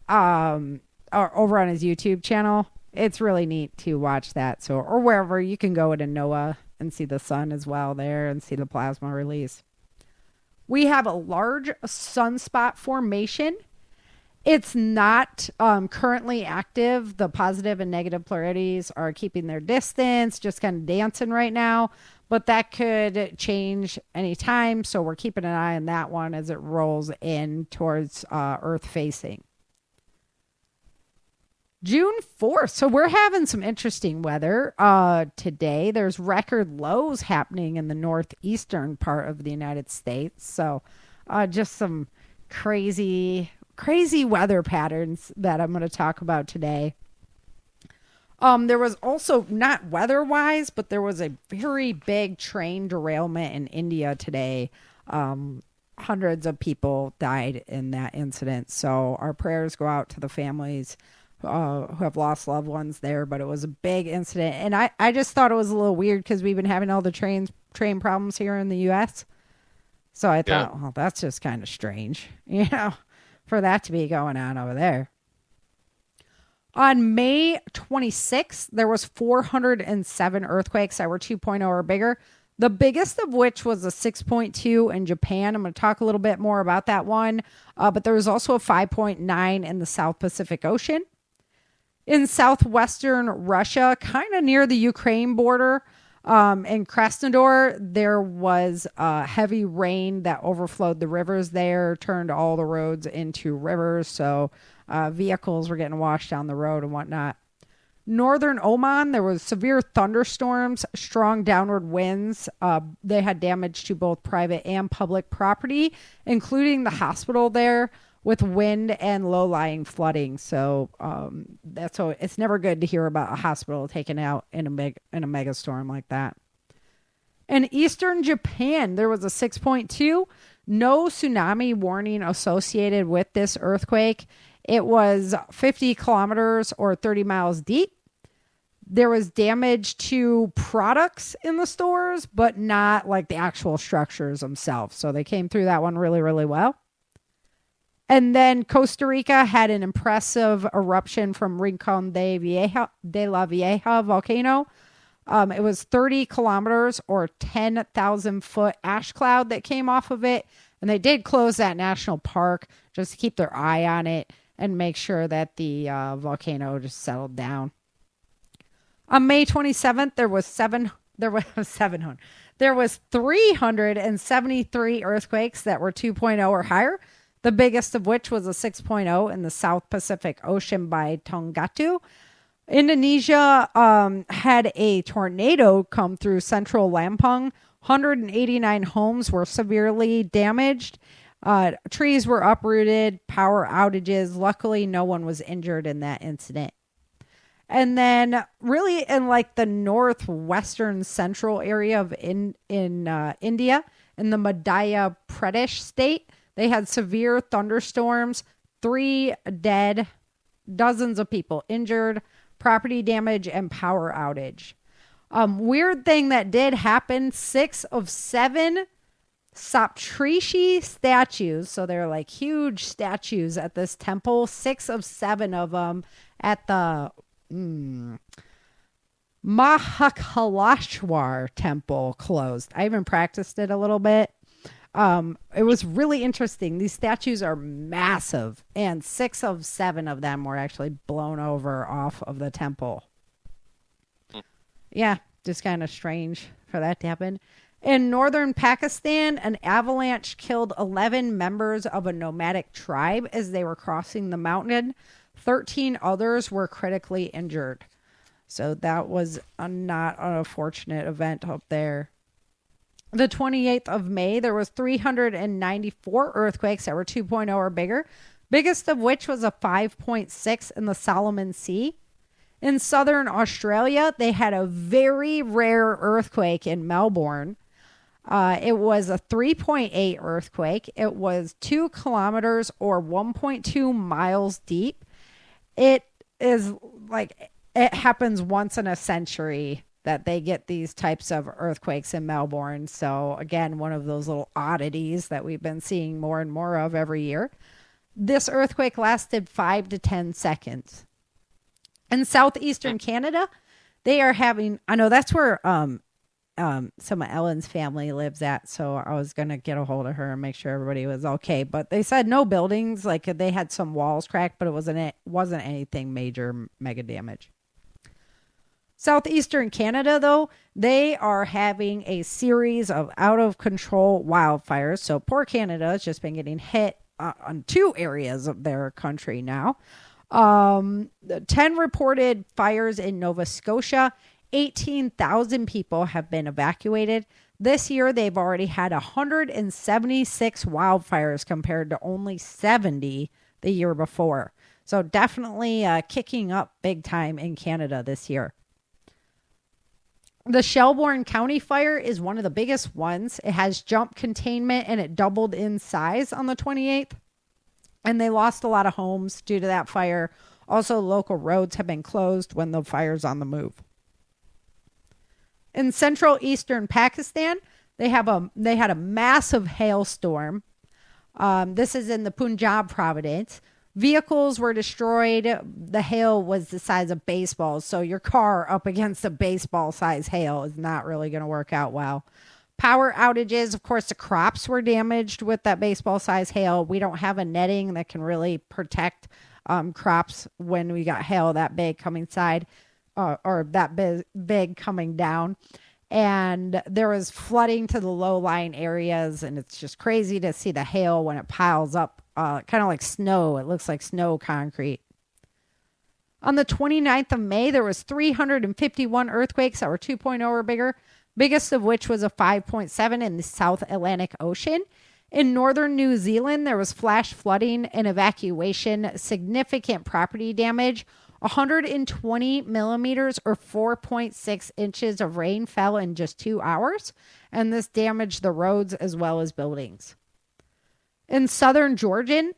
or over on his YouTube channel. It's really neat to watch that. So, or wherever you can go to NOAA and see the sun as well there and see the plasma release. We have a large sunspot formation. It's not currently active. The positive and negative polarities are keeping their distance, just kind of dancing right now. But that could change anytime. So we're keeping an eye on that one as it rolls in towards Earth facing. June 4th. So we're having some interesting weather today. There's record lows happening in the northeastern part of the United States. So just some crazy weather patterns that I'm going to talk about today. There was also, not weather-wise, but there was a very big train derailment in India today. Hundreds of people died in that incident. So our prayers go out to the families who have lost loved ones there, but it was a big incident. And I just thought it was a little weird because we've been having all the train problems here in the U.S. So I thought, well, that's just kind of strange, for that to be going on over there. On May 26th, there was 407 earthquakes that were 2.0 or bigger. The biggest of which was a 6.2 in Japan. I'm going to talk a little bit more about that one. But there was also a 5.9 in the South Pacific Ocean. In southwestern Russia, kind of near the Ukraine border, in Krasnodar, there was heavy rain that overflowed the rivers there, turned all the roads into rivers. So vehicles were getting washed down the road and whatnot. Northern Oman, there was severe thunderstorms, strong downward winds. They had damage to both private and public property, including the hospital there, with wind and low-lying flooding. So it's never good to hear about a hospital taken out in a mega storm like that. In eastern Japan, there was a 6.2. No tsunami warning associated with this earthquake. It was 50 kilometers or 30 miles deep. There was damage to products in the stores, but not like the actual structures themselves. So they came through that one really, really well. And then Costa Rica had an impressive eruption from Rincon de la Vieja volcano. It was 30 kilometers or 10,000 foot ash cloud that came off of it. And they did close that national park just to keep their eye on it and make sure that the volcano just settled down. On May 27th, there was 373 earthquakes that were 2.0 or higher. The biggest of which was a 6.0 in the South Pacific Ocean by Tongatu. Indonesia had a tornado come through central Lampung. 189 homes were severely damaged. Trees were uprooted, power outages. Luckily, no one was injured in that incident. And then really in like the northwestern central area of India, in the Madhya Pradesh state, they had severe thunderstorms, 3 dead, dozens of people injured, property damage, and power outage. Weird thing that did happen, 6 of 7 Saptrishi statues, so they're like huge statues at this temple, 6 of 7 of them at the Mahakaleshwar temple closed. I even practiced it a little bit. It was really interesting. These statues are massive, and 6 of 7 of them were actually blown over off of the temple. Yeah, just kind of strange for that to happen. In northern Pakistan, an avalanche killed 11 members of a nomadic tribe as they were crossing the mountain. 13 others were critically injured. So that was not an unfortunate event up there. The 28th of May, there was 394 earthquakes that were 2.0 or bigger, biggest of which was a 5.6 in the Solomon Sea. In southern Australia, they had a very rare earthquake in Melbourne. It was a 3.8 earthquake. It was 2 kilometers or 1.2 miles deep. It is like it happens once in a century that they get these types of earthquakes in Melbourne. So again, one of those little oddities that we've been seeing more and more of every year. This earthquake lasted 5 to 10 seconds. In southeastern Canada, they are having, I know that's where some of Ellen's family lives at, so I was going to get a hold of her and make sure everybody was okay. But they said no buildings, like they had some walls cracked, but it wasn't anything major, mega damage. Southeastern Canada, though, they are having a series of out-of-control wildfires. So poor Canada has just been getting hit on 2 areas of their country now. 10 reported fires in Nova Scotia. 18,000 people have been evacuated. This year, they've already had 176 wildfires compared to only 70 the year before. So definitely kicking up big time in Canada this year. The Shelbourne County fire is one of the biggest ones. It has jump containment and it doubled in size on the 28th. And they lost a lot of homes due to that fire. Also, local roads have been closed when the fire's on the move. In central eastern Pakistan, they had a massive hailstorm. This is in the Punjab province. Vehicles were destroyed. The hail was the size of baseballs, so your car up against a baseball-size hail is not really going to work out well. Power outages, of course, the crops were damaged with that baseball-size hail. We don't have a netting that can really protect crops when we got hail that big coming inside or that big coming down. And there was flooding to the low-lying areas, and it's just crazy to see the hail when it piles up, kind of like snow. It looks like snow concrete. On the 29th of May, there was 351 earthquakes that were 2.0 or bigger, biggest of which was a 5.7 in the South Atlantic Ocean. In northern New Zealand, there was flash flooding and evacuation, significant property damage. 120 millimeters or 4.6 inches of rain fell in just 2 hours, and this damaged the roads as well as buildings. In southern Jordan,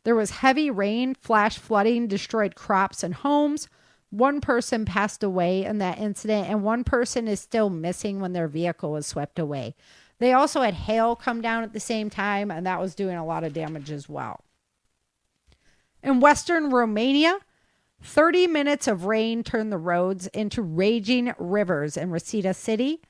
there was heavy rain, flash flooding, destroyed crops and homes. 1 person passed away in that incident, and 1 person is still missing when their vehicle was swept away. They also had hail come down at the same time, and that was doing a lot of damage as well. In western Romania, 30 minutes of rain turned the roads into raging rivers in Reseda City.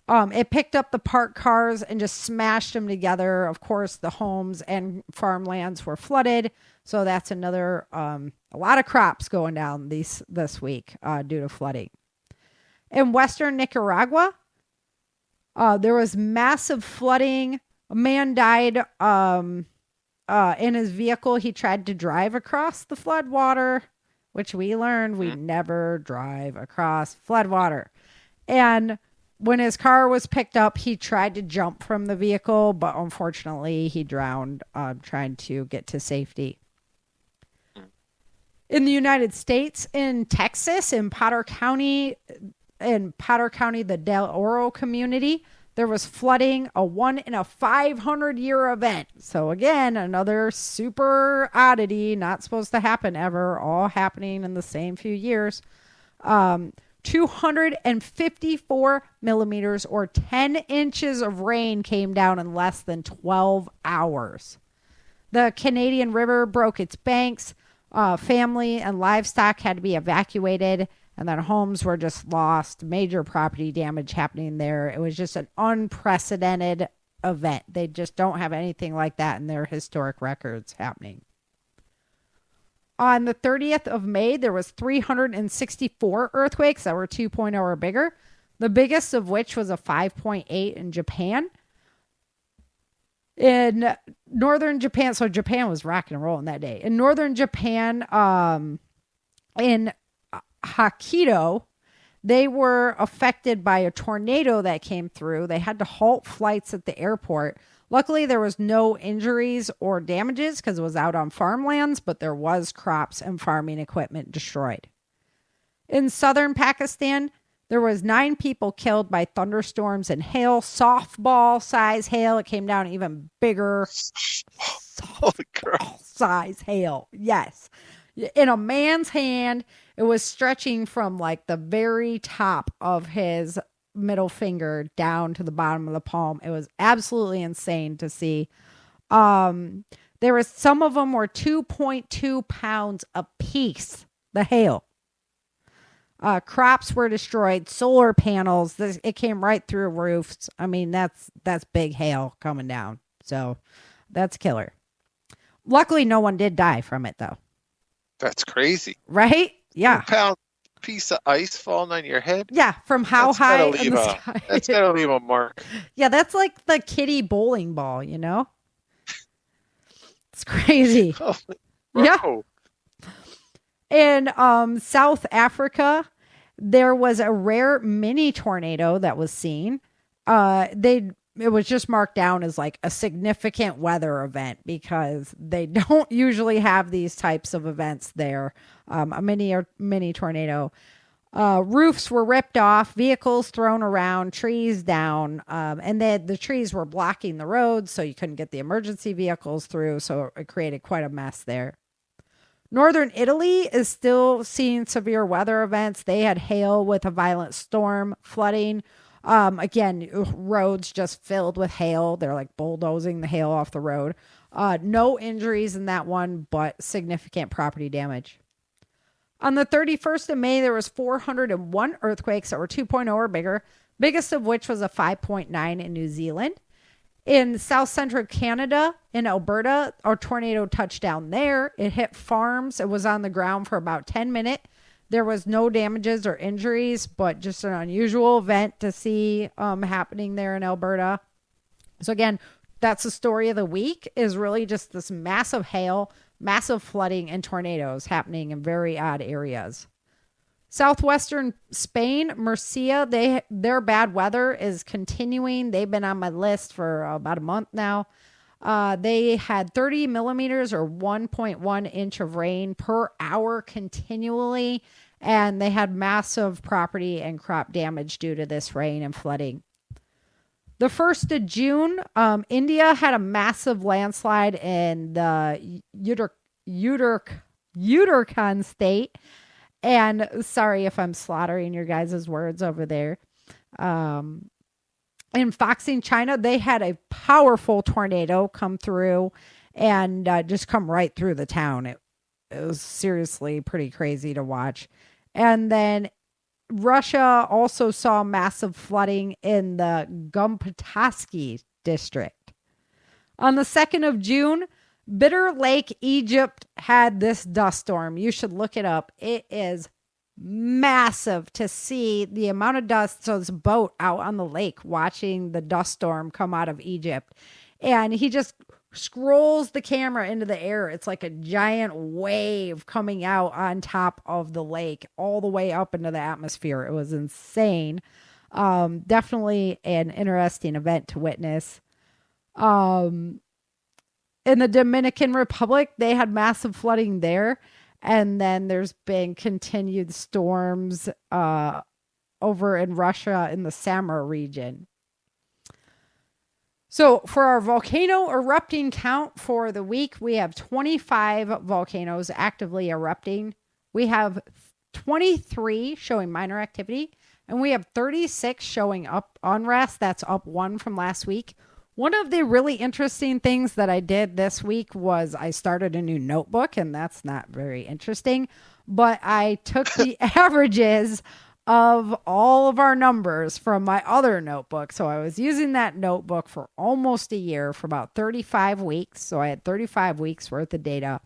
It picked up the parked cars and just smashed them together. Of course, the homes and farmlands were flooded. So that's another, a lot of crops going down this week due to flooding. In western Nicaragua, there was massive flooding. A man died in his vehicle. He tried to drive across the floodwater, which we learned we never drive across floodwater. And when his car was picked up, he tried to jump from the vehicle, but unfortunately he drowned trying to get to safety. In the United States, in Texas, in Potter County, the Del Oro community, there was flooding, a 1 in a 500-year event. So again, another super oddity, not supposed to happen ever, all happening in the same few years. 254 millimeters or 10 inches of rain came down in less than 12 hours. The Canadian River broke its banks. Family and livestock had to be evacuated. And then homes were just lost, major property damage happening there. It was just an unprecedented event. They just don't have anything like that in their historic records happening. On the 30th of May, there was 364 earthquakes that were 2.0 or bigger, the biggest of which was a 5.8 in Japan. In northern Japan, so Japan was rocking and rolling that day. In northern Japan, in Hokkaido, they were affected by a tornado that came through. They had to halt flights at the airport. Luckily, there was no injuries or damages because it was out on farmlands, but there was crops and farming equipment destroyed. In southern Pakistan, There was 9 people killed by thunderstorms and hail, softball size hail. It came down even bigger. Holy crap. Softball size hail. Yes. In a man's hand, it was stretching from like the very top of his middle finger down to the bottom of the palm. It was absolutely insane to see. There was, some of them were 2.2 pounds a piece, the hail. Crops were destroyed, solar panels, it came right through roofs. I mean, that's big hail coming down. So that's killer. Luckily, no one did die from it, though. That's crazy. Right? Yeah. 2-pound piece of ice falling on your head? Yeah, from how high in the sky? That's got to leave a mark. Yeah, that's like the kiddie bowling ball, you know? It's crazy. Oh, yeah. In South Africa, there was a rare mini tornado that was seen. It was just marked down as like a significant weather event because they don't usually have these types of events there. A mini tornado. Roofs were ripped off, vehicles thrown around, trees down, and then the trees were blocking the roads, so you couldn't get the emergency vehicles through, so it created quite a mess there. Northern Italy is still seeing severe weather events. They had hail with a violent storm, flooding. Again, roads just filled with hail. They're like bulldozing the hail off the road. No injuries in that one, but significant property damage. On the 31st of May, there was 401 earthquakes that were 2.0 or bigger, biggest of which was a 5.9 in New Zealand. In south central Canada, in Alberta, a tornado touched down there. It hit farms. It was on the ground for about 10 minutes. There was no damages or injuries, but just an unusual event to see happening there in Alberta. So again, that's the story of the week, is really just this massive hail, massive flooding, and tornadoes happening in very odd areas. Southwestern Spain, Murcia, their bad weather is continuing. They've been on my list for about a month now. They had 30 millimeters or 1.1 inch of rain per hour continually, and they had massive property and crop damage due to this rain and flooding. The 1st of June, India had a massive landslide in the Uttarakhand state. And sorry if I'm slaughtering your guys' words over there. In Foxing, China, they had a powerful tornado come through and just come right through the town. It was seriously pretty crazy to watch. And then Russia also saw massive flooding in the Gumpataski district. On the 2nd of June, Bitter Lake, Egypt had this dust storm. You should look it up. It is massive to see the amount of dust. So it's a boat out on the lake watching the dust storm come out of Egypt. And he just scrolls the camera into the air. It's like a giant wave coming out on top of the lake all the way up into the atmosphere. It was insane. Definitely an interesting event to witness. In the Dominican Republic, they had massive flooding there. And then there's been continued storms over in Russia in the Samar region. So for our volcano erupting count for the week, we have 25 volcanoes actively erupting. We have 23 showing minor activity. And we have 36 showing up unrest. That's up 1 from last week. One of the really interesting things that I did this week was I started a new notebook, and that's not very interesting, but I took the averages of all of our numbers from my other notebook. So I was using that notebook for almost a year, for about 35 weeks. So I had 35 weeks worth of data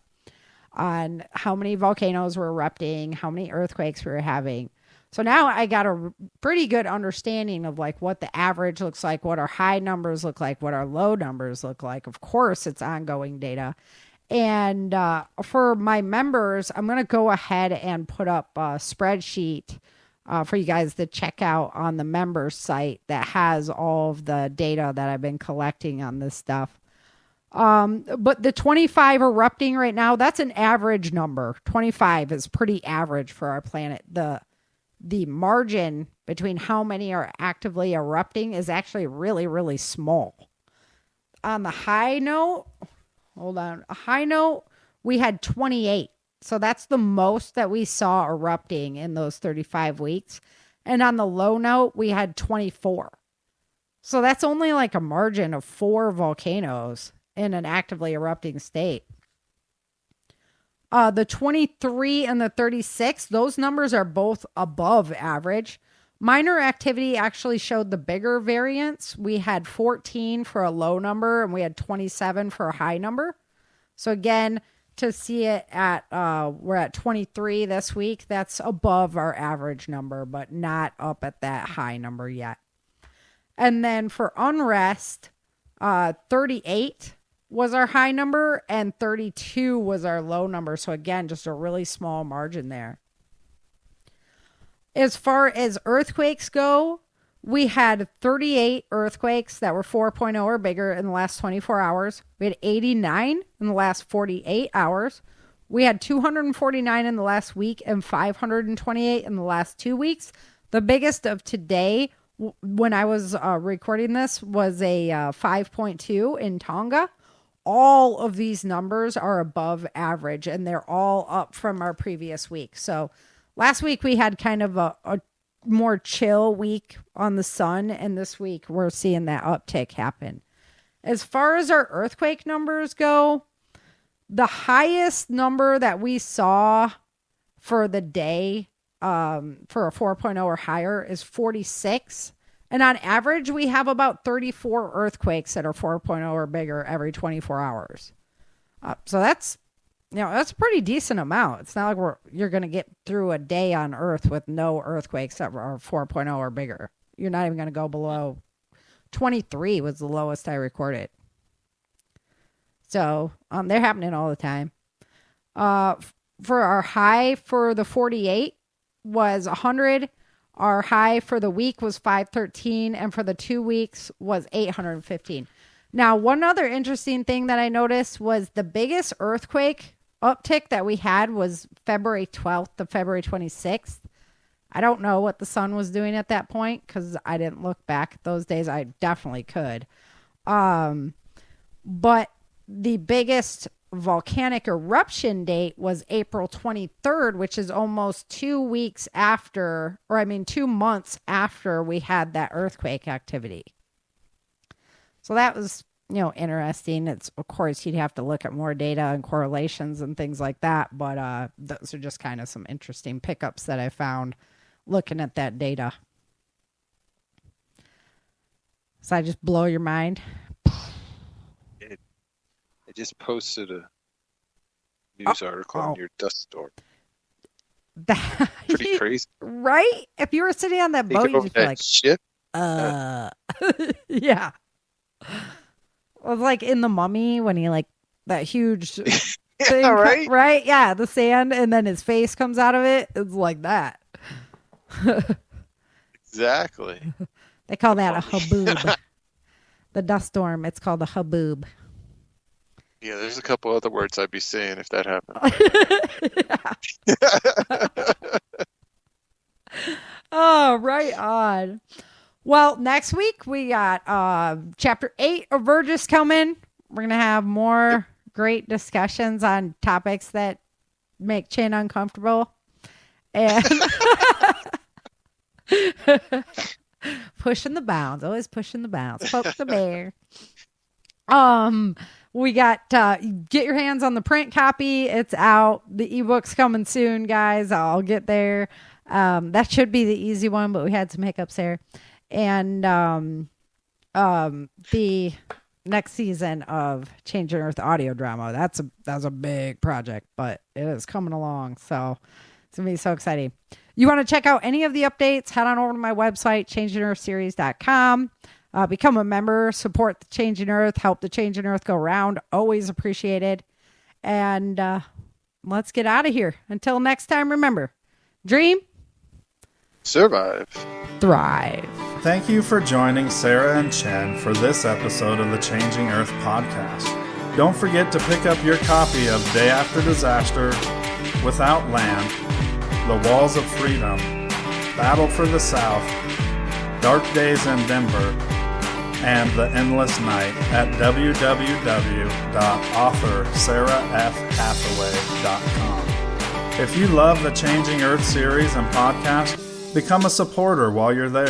on how many volcanoes were erupting, how many earthquakes we were having. So now I got a pretty good understanding of like what the average looks like, what our high numbers look like, what our low numbers look like. Of course, it's ongoing data. And for my members, I'm going to go ahead and put up a spreadsheet for you guys to check out on the members site that has all of the data that I've been collecting on this stuff. But the 25 erupting right now, that's an average number. 25 is pretty average for our planet. The the margin between how many are actively erupting is actually really, really small. On the high note, we had 28. So that's the most that we saw erupting in those 35 weeks. And on the low note, we had 24. So that's only like a margin of 4 volcanoes in an actively erupting state. The 23 and the 36, those numbers are both above average. Minor activity actually showed the bigger variance. We had 14 for a low number and we had 27 for a high number. So again, to see it at, we're at 23 this week. That's above our average number, but not up at that high number yet. And then for unrest, 38 was our high number and 32 was our low number. So again, just a really small margin there. As far as earthquakes go, we had 38 earthquakes that were 4.0 or bigger in the last 24 hours. We had 89 in the last 48 hours. We had 249 in the last week and 528 in the last 2 weeks. The biggest of today, when I was recording this, was a 5.2 in Tonga. All of these numbers are above average, and they're all up from our previous week. So last week we had kind of a more chill week on the sun, and this week we're seeing that uptick happen. As far as our earthquake numbers go, the highest number that we saw for the day for a 4.0 or higher is 46. And on average, we have about 34 earthquakes that are 4.0 or bigger every 24 hours. So that's a pretty decent amount. It's not like you're going to get through a day on Earth with no earthquakes that are 4.0 or bigger. You're not even going to go below 23 was the lowest I recorded. So they're happening all the time. For our high for the 48 was 100. Our high for the week was 513, and for the 2 weeks was 815. Now, one other interesting thing that I noticed was the biggest earthquake uptick that we had was February 12th to February 26th. I don't know what the sun was doing at that point because I didn't look back at those days. I definitely could. But the biggest volcanic eruption date was April 23rd, which is almost 2 weeks after, 2 months after we had that earthquake activity. So that was, interesting. It's, of course, you'd have to look at more data and correlations and things like that. But those are just kind of some interesting pickups that I found looking at that data. So I just blow your mind. I just posted a news article on your dust storm. Pretty crazy. Right? If you were sitting on that boat, you'd just be like, ship? yeah. It was like in The Mummy when he that huge thing, right? Right? Yeah, the sand, and then his face comes out of it. It's like that. Exactly. They call that a haboob. The dust storm, it's called a haboob. Yeah, there's a couple other words I'd be saying if that happened. Oh, right on. Well, next week we got chapter 8 of Virgis coming. We're going to have more great discussions on topics that make Chin uncomfortable. And pushing the bounds, always pushing the bounds. Poke the bear. We got, get your hands on the print copy. It's out. The ebook's coming soon, guys. I'll get there. That should be the easy one, but we had some hiccups there. And, the next season of Changing Earth audio drama. That's a big project, but it is coming along. So it's going to be so exciting. You want to check out any of the updates? Head on over to my website, changingearthseries.com. Become a member, support the Changing Earth, help the Changing Earth go round. Always appreciated. And let's get out of here. Until next time, remember, dream, survive, thrive. Thank you for joining Sarah and Chen for this episode of the Changing Earth podcast. Don't forget to pick up your copy of Day After Disaster, Without Land, The Walls of Freedom, Battle for the South, Dark Days in Denver, and The Endless Night at www.authorsarahfhathaway.com. If you love the Changing Earth series and podcast, become a supporter while you're there.